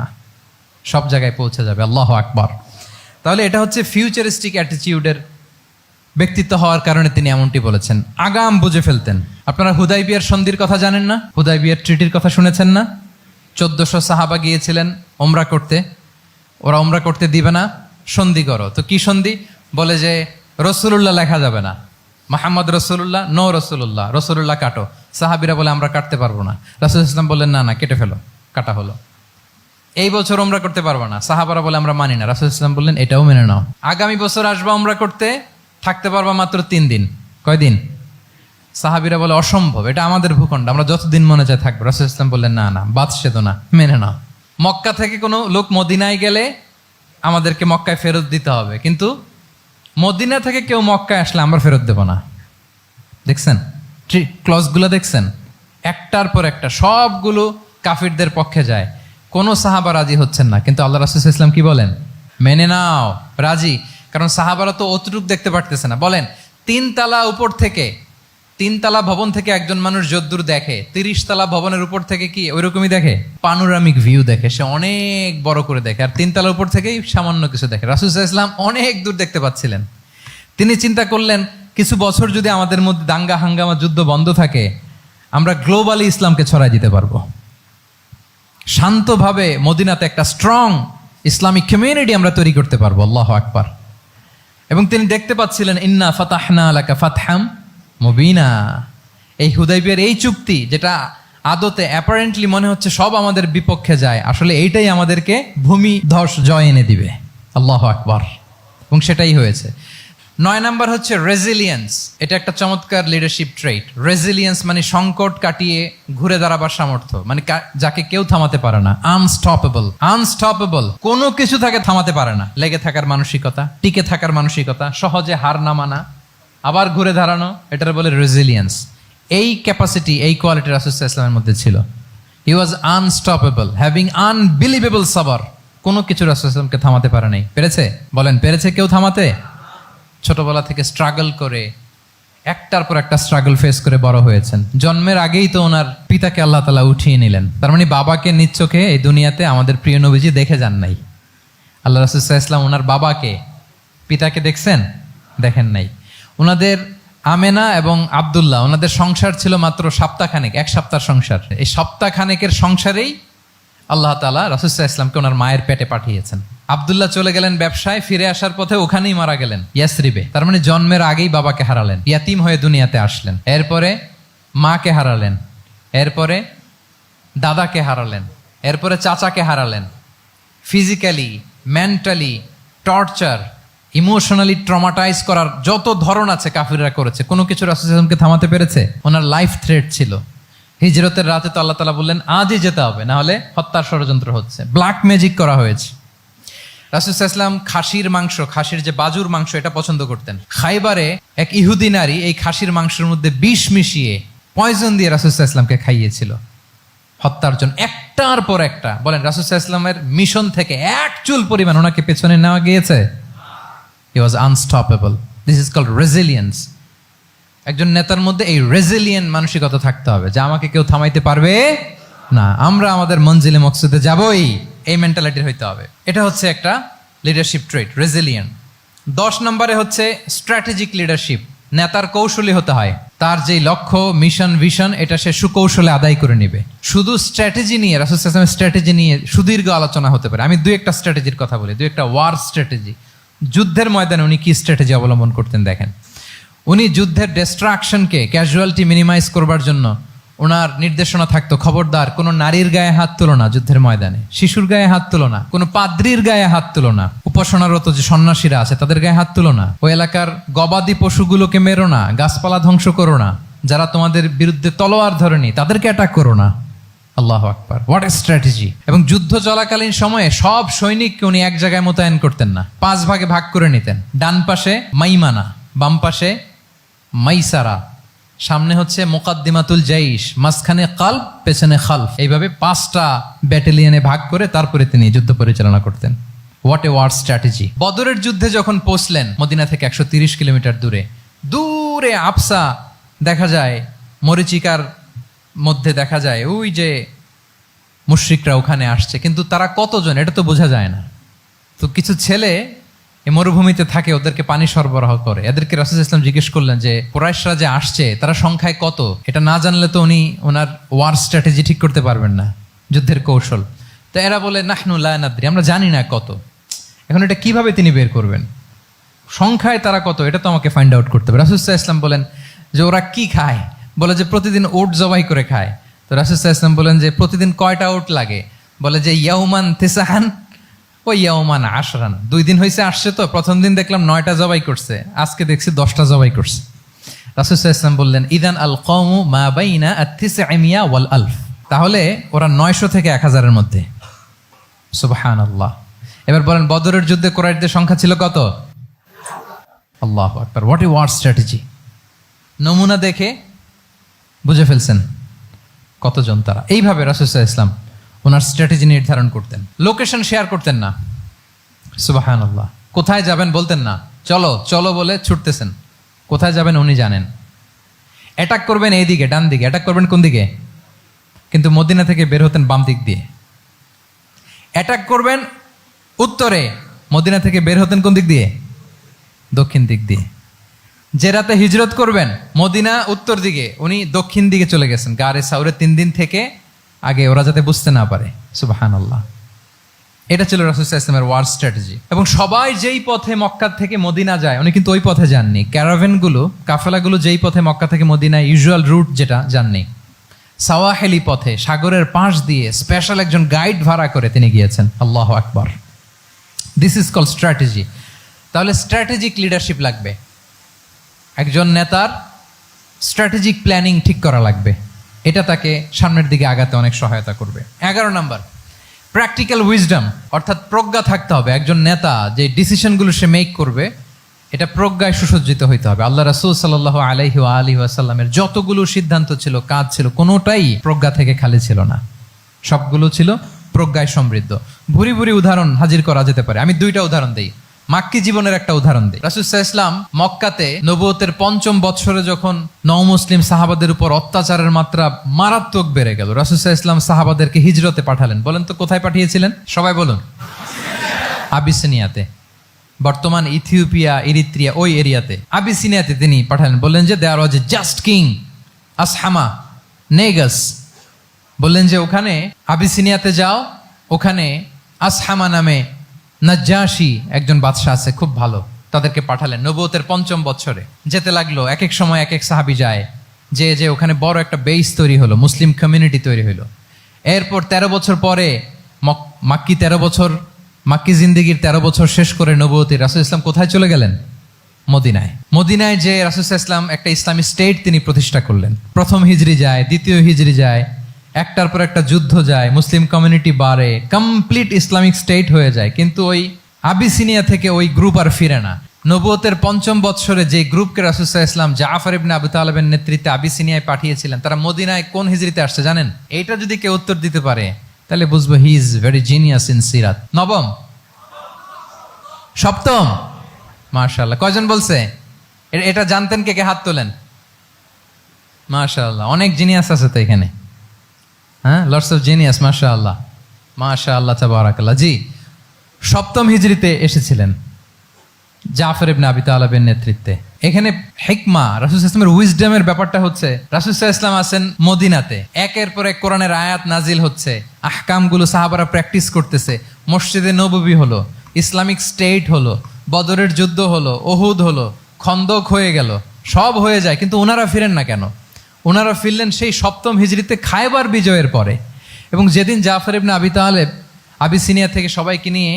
সব জায়গায় পৌঁছে যাবে। আল্লাহু আকবার। তাহলে এটা হচ্ছে ফিউচারিস্টিক অ্যাটিটিউডের ব্যক্তিত্ব হওয়ার কারণে তিনি এমনটি বলেছেন। আগাম বুঝে ফেলতেন। আপনারা হুদাইবিয়ার সন্ধির কথা জানেন না? হুদাইবিয়ার ট্রিটির কথা শুনেছেন না? 1400 সাহাবা গিয়েছিলেন ওমরা করতে, ওরা ওমরা করতে দিবে না, সন্ধি করো। তো কি সন্ধি? বলে যে রসুল্লাহ লেখা যাবে না, মাহমদ রসুল্লাহ, নো রসুল্লাহ, রসুল্লাহ কাটো। সাহাবিরা বলে আমরা কাটতে পারবো না। রাসূল ইসলাম বললেন না না, কেটে ফেলো। কাটা হলো। এই বছর ওমরা করতে পারবো না, সাহাবারা বলে আমরা মানি না। রাসূল ইসলাম বললেন এটাও মেনে নাও। আগামী বছর আসবা ওমরা করতে, থাকতে পারবা মাত্র 3 দিন। কয়দিন? সাহাবিরা বলে অসম্ভব, এটা আমাদের ভূখণ্ড, আমরা যতদিন মনে চায় থাকবো। রাসূল ইসলাম বললেন না না, বাদশেদ না, মেনে নাও। মক্কা থেকে কোনো লোক মদিনায় গেলে আমাদেরকে মক্কায় ফেরত দিতে হবে, কিন্তু মদিনা থেকে কেউ মক্কায় আসলে আমরা ফেরত দেব না। দেখছেন ক্লজগুলো? দেখছেন একটার পর একটা সবগুলো কাফিরদের পক্ষে যায়। কোনো সাহাবা রাজি হচ্ছেন না, কিন্তু আল্লাহ রাসূল ইসলাম কি বলেন? মেনে নাও, রাজি। কারণ সাহাবারা তো অতটুক দেখতে পারতেছে না। বলেন 3 তালা উপর থেকে, 3 তালা ভবন থেকে একজন মানুষ যদ্দূর দেখে, 30 তালা ভবনের উপর থেকে কি ওইরকমই দেখে? পানোরামিক ভিউ দেখে, সে অনেক বড় করে দেখে। আর 3 তালা উপর থেকেই সামান্য কিছু দেখে। রাসূল সাল্লাল্লাহু আলাইহি ওয়াসাল্লাম অনেক দূর দেখতে পাচ্ছিলেন। তিনি চিন্তা করলেন কিছু বছর যদি আমাদের মধ্যে দাঙ্গা হাঙ্গামা যুদ্ধ বন্ধ থাকে, আমরা গ্লোবালি ইসলামকে ছড়াই দিতে পারবো। শান্তভাবে মদিনাতে একটা স্ট্রং ইসলামিক কমিউনিটি আমরা তৈরি করতে পারবো। আল্লাহু আকবার। এবং তিনি দেখতে পাচ্ছিলেন ইন্না ফাতাহনা লাকা ফাতহাম মুবিনা, এই হুদাইবিয়ার এই চুক্তি, যেটা আদতে অ্যাপারেন্টলি মনে হচ্ছে সব আমাদের বিপক্ষে যায়, আসলে এইটাই আমাদেরকে ভূমি ধস জয় এনে দিবে। আল্লাহু আকবার। এবং সেটাই হয়েছে। 9 নাম্বার হচ্ছে রেজিলিয়েন্স। এটা একটা চমৎকার লিডারশিপ ট্রেট। রেজিলিয়েন্স মানে সংকট কাটিয়ে ঘুরে দাঁড়াবার সামর্থ্য, মানে যাকে কেউ থামাতে পারে না। আনস্টপেবল, আনস্টপেবল, কোনো কিছু তাকে থামাতে পারে না। লেগে থাকার মানসিকতা, টিকে থাকার মানসিকতা, সহজে হার না মানা, আবার ঘুরে দাঁড়ানো, এটার বলে রেজিলিয়েন্স। এই ক্যাপাসিটি, এই কোয়ালিটি রাসূল সাল্লাল্লাহু আলাইহি ওয়াসাল্লামের মধ্যে ছিল। হি ওয়াজ আনস্টপেবল, হ্যাভিং আনবিলিভেবল সাবর। কোনো কিছু রাসূল সাল্লাল্লাহু আলাইহি ওয়াসাল্লামকে থামাতে পারে নাই। পেরেছে? বলেন পেরেছে কেউ থামাতে? ছোটবেলা থেকে স্ট্রাগল করে একটার পর একটা স্ট্রাগল ফেস করে বড় হয়েছেন। জন্মের আগেই তো ওনার পিতাকে আল্লাহ তাআলা উঠিয়ে নিলেন। তার মানে বাবাকে নিজ চোখে এই দুনিয়াতে আমাদের প্রিয় নবীজি দেখে যান নাই। আল্লাহ রাসূল সাল্লাল্লাহু আলাইহি ওয়াসাল্লাম ওনার বাবাকে, পিতাকে দেখছেন? দেখেন নাই। ওনাদের আমেনা এবং আব্দুল্লাহ, ওনাদের সংসার ছিল মাত্র সপ্তাহখানেক, 1 সপ্তাহ সংসার। এই সপ্তাহখানেকের সংসারেই আল্লাহ তাআলা রাসূল সাল্লাল্লাহু আলাইহি ওয়াসাল্লামকে ওনার মায়ের পেটে পাঠিয়েছেন। আব্দুল্লাহ চলে গেলেন ব্যবসায়, ফিরে আসার পথে ওখানেই মারা গেলেন, ইয়াসরিবে। তার মানে জন্মের আগেই বাবাকে হারালেন, ইয়াতিম হয়ে দুনিয়াতে আসলেন। এরপরে মাকে হারালেন, এরপরে দাদাকে হারালেন, এরপরে চাচাকে হারালেন। Physically, mentally torture, emotionally traumatise করার যত ধরন আছে কাফিররা করেছে। কোনো কিছু রাসূল সাল্লাল্লাহু আলাইহি ওয়াসাল্লামকে থামাতে পেরেছে? ওনার লাইফ থ্রেট ছিল। হিজরতের রাতে তো আল্লাহ তাআলা বললেন আজই যেতে হবে, না হলে হত্যার ষড়যন্ত্র হচ্ছে, ব্ল্যাক ম্যাজিক করা হয়েছে। রাসূল সাল্লাল্লাহু আলাইহি ওয়াসাল্লাম খাসির মাংস, খাসির যে বাজুর মাংস, এটা পছন্দ করতেন। খাইবারে এক ইহুদি নারী এই খাসির মাংসের মধ্যে বিষ মিশিয়ে, পয়জন দিয়ে রাসূল সাল্লাল্লাহু আলাইহি ওয়াসাল্লামকে খাইয়েছিল হত্যার জন্য, একটার পর একটা। বলেন রাসূল সাল্লাল্লাহু আলাইহি ওয়াসাল্লামের মিশন থেকে এক চুল পরিমাণ ওনাকে পেছনে নেওয়া গিয়েছে? He was unstoppable. This is called resilience. একজন নেতার মধ্যে এই রেজিলিয়েন্ট মানসিকতা থাকতে হবে যে আমাকে কেউ থামাইতে পারবে না, আমরা আমাদের মঞ্জিলে মকসুদে যাবই, এই মেন্টালিটির হইতে হবে। এটা হচ্ছে একটা লিডারশিপ ট্রেট, রেজিলিয়েন্ট। 10 নম্বরে হচ্ছে স্ট্র্যাটেজিক লিডারশিপ। নেতার কৌশলী হতে হয়। তার যেই লক্ষ্য, মিশন, ভিশন, এটা সে সুকৌশলে আদায় করে নিবে। শুধু স্ট্র্যাটেজি নিয়ে, রাসূল সাল্লাল্লাহু আলাইহি ওয়াসাল্লামের স্ট্র্যাটেজি নিয়ে সুদীর্ঘ আলোচনা হতে পারে। আমি 2-1টা স্ট্র্যাটেজির কথা বলি, 2-1টা ওয়ার স্ট্র্যাটেজি। যুদ্ধের ময়দানে উনি কি স্ট্র্যাটেজি অবলম্বন করতেন দেখেন। উনি যুদ্ধের ডিস্ট্রাকশনকে, ক্যাজুয়ালিটি মিনিমাইজ করবার জন্য ওনার নির্দেশনা থাকতো, খবরদার কোনো নারীর গায়ে হাত তুলো না যুদ্ধের ময়দানে, শিশুর গায়ে হাত তুলো না, কোনো পাদ্রীর গায়ে হাত তুলো না, উপাসনারত যে সন্ন্যাসীরা আছে তাদের গায়ে হাত তুলো না, ওই এলাকার গবাদি পশুগুলোকে মেরো না, গাছপালা ধ্বংস করো না, যারা তোমাদের বিরুদ্ধে তলোয়ার ধরেনি তাদেরকে অ্যাটাক করো না। আল্লাহু আকবার, হোয়াট এ স্ট্র্যাটেজি! এবং যুদ্ধ চলাকালীন সময়ে সব সৈনিককে উনি এক জায়গায় মোতায়েন করতেন না, 5 ভাগে ভাগ করে নিতেন। ডান পাশে মাইমানা, বাম পাশে মাইসারা, সামনে হচ্ছে মুকাদ্দিমাতুল জাইশ, মাঝখানে কালব, পেছনে খালফ। এইভাবে 5টা ব্যাটালিয়নে ভাগ করে তারপরে তিনি যুদ্ধ পরিচালনা করতেন। What a war strategy! বদরের যুদ্ধে যখন পৌঁছলেন মদিনা থেকে 130 কিলোমিটার দূরে, দূরে আবসা দেখা যায়, মরিচিকার মধ্যে দেখা যায় ওই যে মুশরিকরা ওখানে আসছে, কিন্তু তারা কতজন এটা তো বোঝা যায় না। তো কিছু ছেলে এই মরুভূমিতে থাকে, ওদেরকে পানি সরবরাহ করে। এদেরকে রাসূল ইসলাম জিজ্ঞেস করলেন যে কুরাইশরা যে আসছে তারা সংখ্যায় কত, এটা না জানলে তো উনি ওনার ওয়ার স্ট্র্যাটেজি ঠিক করতে পারবেন না, যুদ্ধের কৌশল। তো এরা বলে নাহনু লা নাদরি, আমরা জানি না কত। এখন এটা কিভাবে তিনি বের করবেন, সংখ্যায় তারা কত, এটা তো আমাকে ফাইন্ড আউট করতে হবে। রাসূল সাল্লাল্লাহু আলাইহি ওয়াসাল্লাম বলেন যে ওরা কি খায়, বলে যে প্রতিদিন ওট জবাই করে খায়। তো রাসূল সাল্লাল্লাহু আলাইহি ওয়াসাল্লাম বলেন যে প্রতিদিন কয়টা ওট লাগে, বলে যে ইয়াউমান তিসআন ও ইয়াউমান আশরান, 2 দিন হয়েছে আসছে, তো প্রথম দিন দেখলাম 9টা জবাই করছে, আজকে দেখছি 10টা জবাই করছে। রাসূল সাল্লাল্লাহু আলাইহি ওয়াসাল্লাম বললেন ইদান আল কওমু মা বাইনা আত-তিসআমিয়া ওয়াল আলফ, তাহলে ওরা 900 থেকে 1000-এর মধ্যে। সুবহানাল্লাহ। এবার বলেন বদরের যুদ্ধে কুরাইশদের সংখ্যা ছিল কত? আল্লাহু আকবার, হোয়াট এ ওয়ার স্ট্র্যাটেজি। নমুনা দেখে বুঝে ফেলছেন কতজন তারা। এইভাবে রাসূল সাল্লাল্লাহু আলাইহি ওয়াসাল্লাম ওনার স্ট্র্যাটেজি নির্ধারণ করতেন। লোকেশন শেয়ার করতেন না, সুবহানাল্লাহ। কোথায় যাবেন বলতেন না, চলো চলো বলে ছুটতেছেন। কোথায় যাবেন উনি জানেন। অ্যাটাক করবেন এইদিকে ডান দিকে, অ্যাটাক করবেন কোন দিকে, কিন্তু মদিনা থেকে বের হতেন বাম দিক দিয়ে। অ্যাটাক করবেন উত্তরে, মদিনা থেকে বের হতেন কোন দিক দিয়ে, দক্ষিণ দিক দিয়ে। যে রাতে হিজরত করবেন মদিনা উত্তর দিকে, উনি দক্ষিণ দিকে চলে গেছেন গারে সাউরে 3 দিন থেকে আগে, ওরা যাতে বুঝতে না পারে। সুবহানাল্লাহ। এটা ছিল রাসূল সাল্লাল্লাহু আলাইহি ওয়াসাল্লামের ওয়ার স্ট্র্যাটেজি। এবং সবাই যেই পথে মক্কা থেকে মদিনা যায়, উনি কিন্তু ওই পথে যাননি। ক্যারাভেনগুলো, কাফেলাগুলো যেই পথে মক্কা থেকে মদিনা ইউজুয়াল রুট যেটা, যাননি। সাওয়াহেলি পথে, সাগরের পাশ দিয়ে স্পেশাল একজন গাইড ভাড়া করে তিনি গিয়েছেন। আল্লাহু আকবার। This is called strategy. তাহলে স্ট্র্যাটেজিক লিডারশিপ লাগবে, একজন নেতার স্ট্র্যাটেজিক প্ল্যানিং ঠিক করা লাগবে। এটা তাকে সামনের দিকে আগাতে অনেক সহায়তা করবে। 11 নম্বর, প্র্যাকটিক্যাল উইজডম, অর্থাৎ প্রজ্ঞা থাকতে হবে। একজন নেতা যে ডিসিশনগুলো সে মেক করবে, এটা প্রজ্ঞায় সুসজ্জিত হইতে হবে। আল্লাহ রাসূল সাল্লাল্লাহু আলাইহি ওয়া আলিহি ওয়াসাল্লামের যতগুলো সিদ্ধান্ত ছিল, কাজ ছিল, কোনোটাই প্রজ্ঞা থেকে খালি ছিল না, সবগুলো ছিল প্রজ্ঞায় সমৃদ্ধ। ভুরি ভুরি উদাহরণ হাজির করা যেতে পারে। আমি 2টা উদাহরণ দিই, মাক্কি জীবনের একটা উদাহরণ দিই। রাসূল সাল্লাল্লাহু আলাইহি ওয়াসাল্লাম মক্কাতে নবুয়তের 5ম বৎসরে যখন নও-মুসলিম সাহাবাদের উপর অত্যাচারের মাত্রা মারাত্মক বেড়ে গেল, রাসূল সাল্লাল্লাহু আলাইহি ওয়াসাল্লাম সাহাবাদেরকে হিজরতে পাঠালেন। বলেন তো কোথায় পাঠিয়েছিলেন, সবাই বলুন। আবিসিনিয়াতে, বর্তমান ইথিওপিয়া, ইরিত্রিয়া, ওই এরিয়াতে, আবিসিনিয়াতে তিনি পাঠালেন। বললেন যে দেয়ার ওয়াজ এ জাস্ট কিং আসহামা নেগাস, বললেন যে ওখানে আবিসিনিয়াতে যাও, ওখানে আসহামা নামে নাজ্জাশী একজন বাদশা আছে, খুব ভালো। তাদেরকে পাঠালেন নবুয়তের 5ম বছরে। যেতে লাগলো, এক এক সময় এক এক সাহাবী যায়, যে ওখানে বড় একটা বেস তৈরি হলো, মুসলিম কমিউনিটি তৈরি হলো। এরপর 13 বছর পরে মাক্কি জিন্দেগির 13 বছর শেষ করে নবুয়তের রাসূল ইসলাম কোথায় চলে গেলেন, মদিনায়। মদিনায় যে রাসূল ইসলাম একটা ইসলামী স্টেট তিনি প্রতিষ্ঠা করলেন। 1ম হিজরি যায়, 2য় হিজরি যায়, একটার পর একটা যুদ্ধ যায়, মুসলিম কমিউনিটি বাড়ে, কমপ্লিট ইসলামিক স্টেট হয়ে যায়। কিন্তু ওই আবিসিনিয়া থেকে ওই গ্রুপ আর ফিরে না। নবুয়তের 5ম বৎসরে যে গ্রুপকে রাসূল সাল্লাল্লাহু আলাইহি ওয়াসাল্লাম জাফর ইবনে আবু তালেবের নেতৃত্বে আবিসিনিয়ায় পাঠিয়েছিলেন, তারা মদিনায় কোন হিজরিতে আসছে জানেন? এইটা যদি কেউ উত্তর দিতে পারে তাহলে বুঝবো he is very genius in সিরাত। 9ম, 7ম, মাশাআল্লাহ। কয়জন বলছে? এটা জানতেন কে কে? হাত তোলেন। মাশাআল্লাহ, অনেক জিনিয়াস আছে তো এখানে। হ্যাঁ, লটস অফ জিনিয়াস, মাশাআল্লাহ, মাশাআল্লাহ, তাবারাকাল্লাহ। জি, 7ম হিজরিতে এসেছিলেন জাফর ইবনে আবি তালেবের নেতৃত্বে। এখানে হিকমা, রাসূল সাল্লাল্লাহু আলাইহি ওয়াসাল্লামের উইজডমের ব্যাপারটা হচ্ছে, রাসূল সাল্লাল্লাহু আলাইহি ওয়াসাল্লাম আছেন মদিনাতে, একের পর এক কোরআনের আয়াত নাজিল হচ্ছে, আহকামগুলো সাহাবারা প্র্যাকটিস করতেছে, মসজিদে নববী হলো, ইসলামিক স্টেট হলো, বদরের যুদ্ধ হলো, উহুদ হলো, খন্দক হয়ে গেল, সব হয়ে যায়, কিন্তু ওনারা ফিরেন না কেন? ওনারা ফিরলেন সেই 7ম হিজরিতে খায়বার বিজয়ের পরে। এবং যেদিন জাফর ইবনে আবি তালেব আবিসিনিয়া থেকে সবাইকে নিয়ে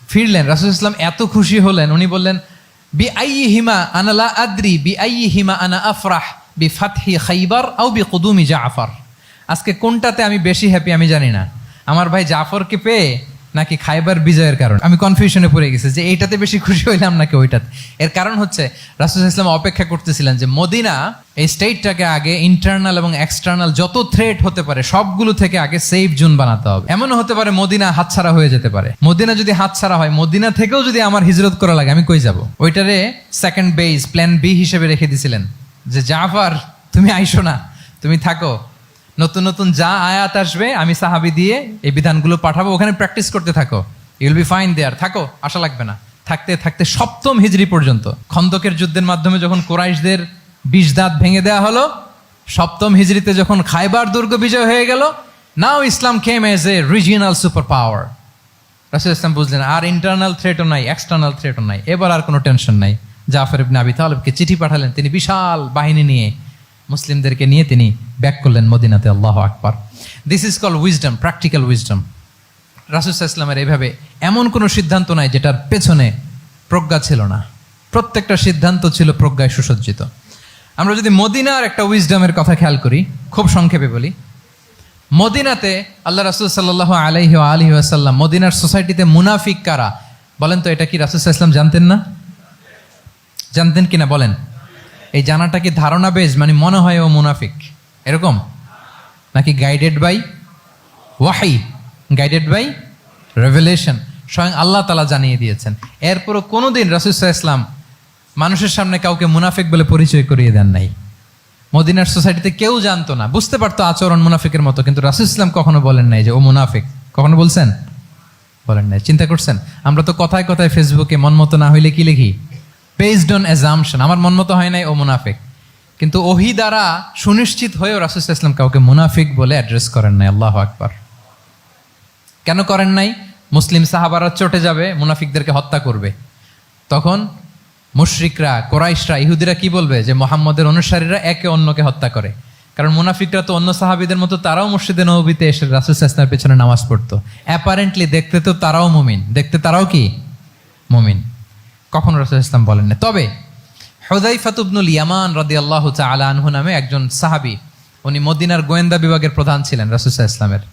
ফিরলেন, রাসূল সাল্লাল্লাহু আলাইহি ওয়াসাল্লাম এত খুশি হলেন, উনি বললেন বিআইয়িহিমা আনা লা আদরি বিআইয়িহিমা আনা আফরাহ বিফাতহি খাইবার আও বিকুদুমি জাফর। আজকে কোনটাতে আমি বেশি হ্যাপি আমি জানি না, আমার ভাই জাফরকে পেয়ে নাকি খাইবার বিজয়ের কারণ। আমি কনফিউশনে পড়ে গেছি যে এইটাতে বেশি খুশি হইলাম নাকি ওইটাতে। এর কারণ হচ্ছে রাসূল সাল্লাল্লাহু আলাইহি ওয়াসাল্লাম অপেক্ষা করতেছিলেন যে মদিনা এই স্টেটটাকে আগে ইন্টারনাল এবং এক্সটার্নাল যত থ্রেট হতে পারে সবগুলো থেকে আগে সেফ জোন বানাতে হবে। এমনও হতে পারে মদিনা হাতছাড়া হয়ে যেতে পারে। মদিনা যদি হাতছাড়া হয়, মদিনা থেকেও যদি আমার হিজরত করা লাগে, আমি কই যাব? ওইটারে সেকেন্ড বেস, প্ল্যান বি হিসেবে রেখে দিছিলেন যে জাফর তুমি আইসো না, তুমি থাকো, নতুন নতুন যা আয়াত আসবে আমি সাহাবী দিয়ে এই বিধানগুলো পাঠাবো, ওখানে প্র্যাকটিস করতে থাকো, ইউ উইল বি ফাইন দেয়ার, থাকো, আশা লাগবে না। থাকতে থাকতে 7ম হিজরি পর্যন্ত, খন্দকের যুদ্ধের মাধ্যমে যখন কুরাইশদের 20 দাঁত ভেঙে দেওয়া হলো, 7ম হিজরিতে যখন খাইবার দুর্গ বিজয় হয়ে গেল, now Islam came as a regional super power. রাসূল ইসলাম বুঝলেন আর ইন্টারনাল থ্রেটও নাই, এক্সটার্নাল থ্রেটও নাই, এবার আর কোনো টেনশন নাই। জাফর ইবনে আবি তালেবকে চিঠি পাঠালেন, তিনি বিশাল বাহিনী নিয়ে মুসলিমদেরকে নিয়ে তিনি ব্যাক করলেন মদিনাতে। আল্লাহু আকবার। This is called wisdom, practical wisdom. রাসূল সাল্লাল্লাহু আলাইহি ওয়াসাল্লামের এইভাবে এমন কোনো সিদ্ধান্ত নাই যেটার পেছনে প্রজ্ঞা ছিল না, প্রত্যেকটা সিদ্ধান্ত ছিল প্রজ্ঞায় সুসজ্জিত। আমরা যদি মদিনার একটা উইজডমের কথা খেয়াল করি, খুব সংক্ষেপে বলি, মদিনাতে আল্লাহ রাসূল সাল্লাল্লাহু আলাইহি ওয়া আলিহি ওয়াসাল্লাম, মদিনার সোসাইটিতে মুনাফিক কারা বলেন তো? এটা কি রাসূল সাল্লাল্লাহু আলাইহি ওয়াসাল্লাম জানতেন না? জানতেন কিনা বলেন? এই জানাটা কি ধারণা বেজ, মানে মনে হয় ও মুনাফিক এরকম, নাকি গাইডেড বাই ওয়াহি, গাইডেড বাই রেভেলেশন? স্বয়ং আল্লাহ তাআলা জানিয়ে দিয়েছেন। এরপরও কোনোদিন রাসূল সাল্লাল্লাহু আলাইহি ওয়াসাল্লাম মানুষের সামনে কাউকে মুনাফিক বলে পরিচয় করিয়ে দেন নাই। মদিনার সোসাইটিতে কেউ জানতো না, বুঝতে পারতো আচরণ মুনাফিকের মতো, কিন্তু রাসূল ইসলাম কখনো বলেন নাই যে ও মুনাফিক। কখনো বলছেন? বলেন নাই। চিন্তা করছেন? আমরা তো কথায় কথায় ফেসবুকে মন মতো না হইলে কি লিখি? বেসড অন অ্যাজাম্পশন, আমার মন মতো হয় নাই, ও মুনাফিক। কিন্তু ওহী দ্বারা সুনিশ্চিত হয়েও রাসূল সাল্লাল্লাহু আলাইহি ওয়াসাল্লাম কাউকে মুনাফিক বলে অ্যাড্রেস করেন নাই। আল্লাহু আকবার। কেন করেন নাই? মুসলিম সাহাবারা চটে যাবে, মুনাফিকদেরকে হত্যা করবে, তখন মুশরিকরা, কোরাইশরা, ইহুদিরা কি বলবে? যে মুহাম্মদের অনুসারীরা একে অন্যকে হত্যা করে। কারণ মুনাফিকরা তো অন্য সাহাবীদের মতো তারাও মসজিদে নববীতে এসে রাসূল সাল্লাল্লাহু আলাইহি ওয়াসাল্লামের পেছনে নামাজ পড়তো। অ্যাপারেন্টলি দেখতে তো তারাও মুমিন, দেখতে তারাও কি মুমিন। কখনো রাসূল সাল্লাল্লাহু আলাইহি ওয়াসাল্লাম বলেন না। তবে হুযায়ফা ইবনুল ইয়ামান রাদিয়াল্লাহু তাআলা আনহু নামে একজন সাহাবী, উনি মদিনার গোয়েন্দা বিভাগের প্রধান ছিলেন রাসূল সাল্লাল্লাহু আলাইহি ওয়াসাল্লামের,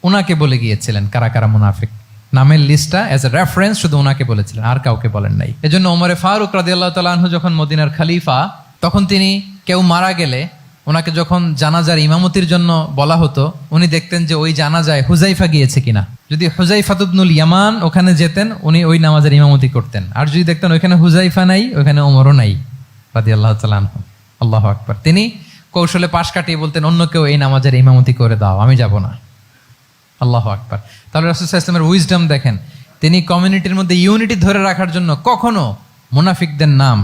উনাকে বলে গিয়েছিলেন কারা কারা মুনাফিক। নামের লিস্টটা অ্যাজ এ রেফারেন্স শুধু ওনাকে বলেছিলেন, আর কাউকে বলেন নাই। এজন্য ওমরে ফারুক রাদিয়াল্লাহু তাআলা আনহু যখন মদিনার খলিফা, তখন তিনি কেউ মারা গেলে ওনাকে যখন জানাজার ইমামতির জন্য বলা হতো, উনি দেখতেন যে ওই জানাজায় হুযায়ফা গিয়েছে কিনা। যদি হুযায়ফা ইবনুল ইয়ামান ওখানে যেতেন, উনি ওই নামাজের ইমামতি করতেন। আর যদি দেখতেন ওইখানে হুযায়ফা নাই, ওইখানে ওমরও নাই রাদিয়াল্লাহু তাআলা আনহু, আল্লাহু আকবার, তিনি কৌশলে পাশ কাটিয়ে বলতেন অন্য কেউ এই নামাজের ইমামতি করে দাও, আমি যাব না। আল্লাহু আকবার। তাহলে রাসূল সাল্লাল্লাহু আলাইহি ওয়াসাল্লামের উইজডম দেখেন, তিনি কমিউনিটির মধ্যে ইউনিটি ধরে রাখার জন্য কখনো মুনাফিকদের নাম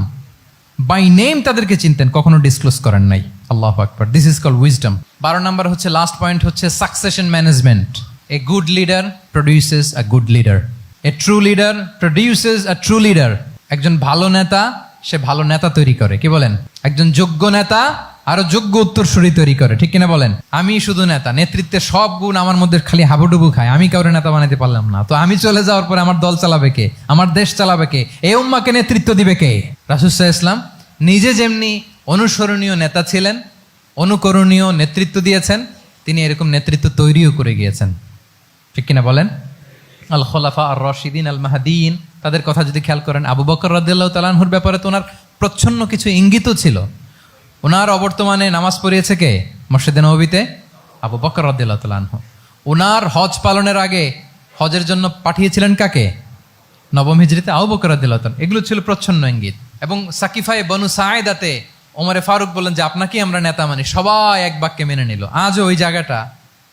বাই নেম তাদেরকে চিনতেন, কখনো ডিসক্লোজ করেন নাই। আল্লাহু আকবার। This is called wisdom. 12 number হচ্ছে, লাস্ট পয়েন্ট হচ্ছে succession management. A good leader produces a good leader, a true leader produces a true leader. একজন ভালো নেতা সে ভালো নেতা তৈরি করে, কি বলেন? একজন যোগ্য নেতা আরো যোগ্য উত্তরসূরি তৈরি করে, ঠিক কিনা বলেন? আমি শুধু নেতা, নেতৃত্বের সব গুণ আমার মধ্যে খালি হাবুডুবু খায়, আমি কাউরে নেতা বানাতে পারলাম না, তো আমি চলে যাওয়ার পরে আমার দল চালাবে কে? আমার দেশ চালাবে কে? এই উম্মাকে নেতৃত্ব দিবে কে? রাসূল সাল্লাল্লাহু আলাইহি ওয়াসাল্লাম নিজে যেমনি অনুসরণীয় নেতা ছিলেন, অনুকরণীয় নেতৃত্ব দিয়েছেন, তিনি এরকম নেতৃত্ব তৈরিও করে গিয়েছেন, ঠিক কিনা বলেন? আল খোলাফা আর রশিদিন আল মাহদিন, তাদের কথা যদি খেয়াল করেন, আবু বকর রাদিয়াল্লাহু তাআলা আনহুর ব্যাপারে তো ওনার প্রচ্ছন্ন কিছু ইঙ্গিতও ছিল। ওনার অবর্তমানে নামাজ পড়িয়েছে কে মসজিদে নববীতে? আবু বকর রাদিয়াল্লাহু তাআলা আনহু। ওনার হজ পালনের আগে হজের জন্য পাঠিয়েছিলেন কাকে? 9ম হিজরিতে আবু বকর রাদিয়াল্লাহু তাআলা। এগুলো ছিল প্রচ্ছন্ন ইঙ্গিত। এবং সাকিফায়ে বনু সাঈদাতে ওমরে ফারুক বললেন যে আপনাকেই আমরা নেতা মানি, সবাই এক বাক্যে মেনে নিল। আজও ওই জায়গাটা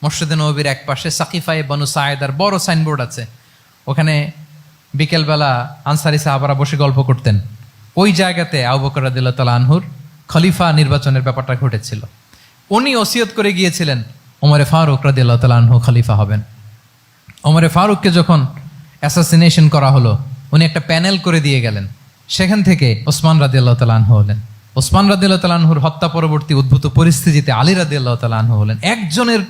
মসজিদে নববীর এক পাশে সাকিফায়ে বনু সাঈদার বড় সাইনবোর্ড আছে, ওখানে বিকেলবেলা আনসারি সাহাবারা বসে গল্প করতেন। ওই জায়গাতে আবু বকর রাদিয়াল্লাহু তাআলা আনহুর খলিফা নির্বাচনের ব্যাপারটা ঘটেছিল। উনি ওসিয়ত করে গিয়েছিলেন ওমরে ফারুক রাদিয়াল্লাহু তাআলা আনহু খলিফা হবেন। ওমরে ফারুককে যখন অ্যাসাসিনেশন করা হলো, উনি একটা প্যানেল করে দিয়ে গেলেন, সেখান থেকে ওসমান রাদিয়াল্লাহু তাআলা আনহু হলেন। ওসমান রাদিয়াল্লাহু তাআলা আনহুর হত্যা পরবর্তী উদ্ভূত পরিস্থিতিতে আলী রাদিয়াল্লাহু তাআলা আনহু হলেন। একজনের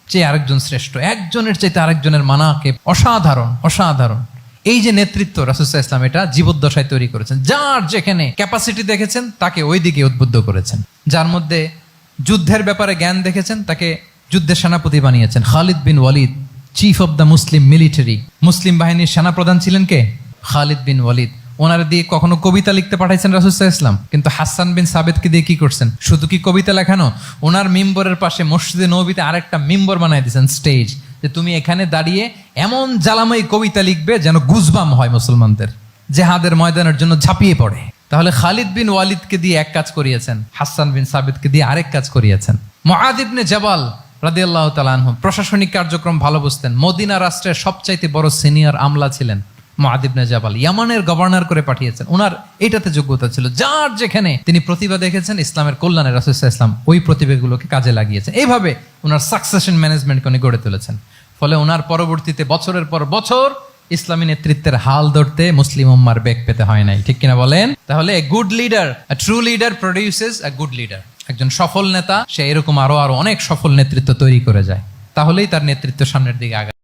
চেয়ে আরেকজন শ্রেষ্ঠ, একজনের চাইতে আরেকজনের মানাকে অসাধারণ, অসাধারণ। এই যে নেতৃত্ব রাসূল সাল্লাল্লাহু আলাইহি ওয়াসাল্লাম এটা জীবদ্দশায় তৈরি করেছেন। যার যেখানে ক্যাপাসিটি দেখেছেন তাকে ওই দিকে উদ্বুদ্ধ করেছেন। যার মধ্যে যুদ্ধের ব্যাপারে জ্ঞান দেখেছেন তাকে যুদ্ধের সেনাপতি বানিয়েছেন। Khalid bin Walid, chief of the Muslim military, মুসলিম বাহিনীর সেনাপ্রধান ছিলেন কে? খালিদ বিন ওয়ালিদ। ওনার দিয়ে কখনো কবিতা লিখতে পাঠাইছেন রাসূল সাল্লাল্লাহু আলাইহি ওয়াসাল্লাম, কিন্তু হাসান বিন সাবিতকে দিয়ে কি করছেন? শুধু কি কবিতা লেখানো, ওনার মিম্বরের পাশে মসজিদে নববীতে আরেকটা মিম্বর বানাই দিয়েছেন, স্টেজ, যে তুমি এখানে দাঁড়িয়ে এমন জ্বালাময়ী কবিতা লিখবে যেন গুজবাম হয় মুসলমানদের, জেহাদের ময়দানের জন্য ঝাঁপিয়ে পড়ে। তাহলে খালিদ বিন ওয়ালিদকে দিয়ে এক কাজ করিয়েছেন, হাসান বিন সাবিতকে দিয়ে আরেক কাজ করিয়েছেন। মুআয ইবনে জাবাল রাদিয়াল্লাহু তাআলা আনহু প্রশাসনিক কার্যক্রম ভালো বুঝতেন, মদিনা রাষ্ট্রের সবচাইতে বড় সিনিয়র আমলা ছিলেন, মুআদ ইবনে জাবাল ইয়ামানের গভর্নর করে পাঠিয়েছেন। ওনার এটাতে যোগ্যতা ছিল, যার যেখানে তিনি প্রতিভা দেখেছেন ইসলামের কল্যাণে রাসূল সাল্লাল্লাহু আলাইহি ওয়াসাল্লাম ওই প্রতিভাগুলোকে কাজে লাগিয়েছেন। এইভাবে ওনার সাকসেশন ম্যানেজমেন্টকে উনি গড়ে তুলেছেন। ফলে ওনার পরবর্তীতে বছরের পর বছর ইসলামী নেতৃত্বের হাল ধরতে মুসলিম উম্মার বেগ পেতে হয় নাই, ঠিক কিনা বলেন? তাহলে এ good leader, a true leader produces A good leader. একজন সফল নেতা সে এরকম আরো অনেক সফল নেতৃত্ব তৈরি করে যায়, তাহলেই তার নেতৃত্ব সামনের দিকে আগায়।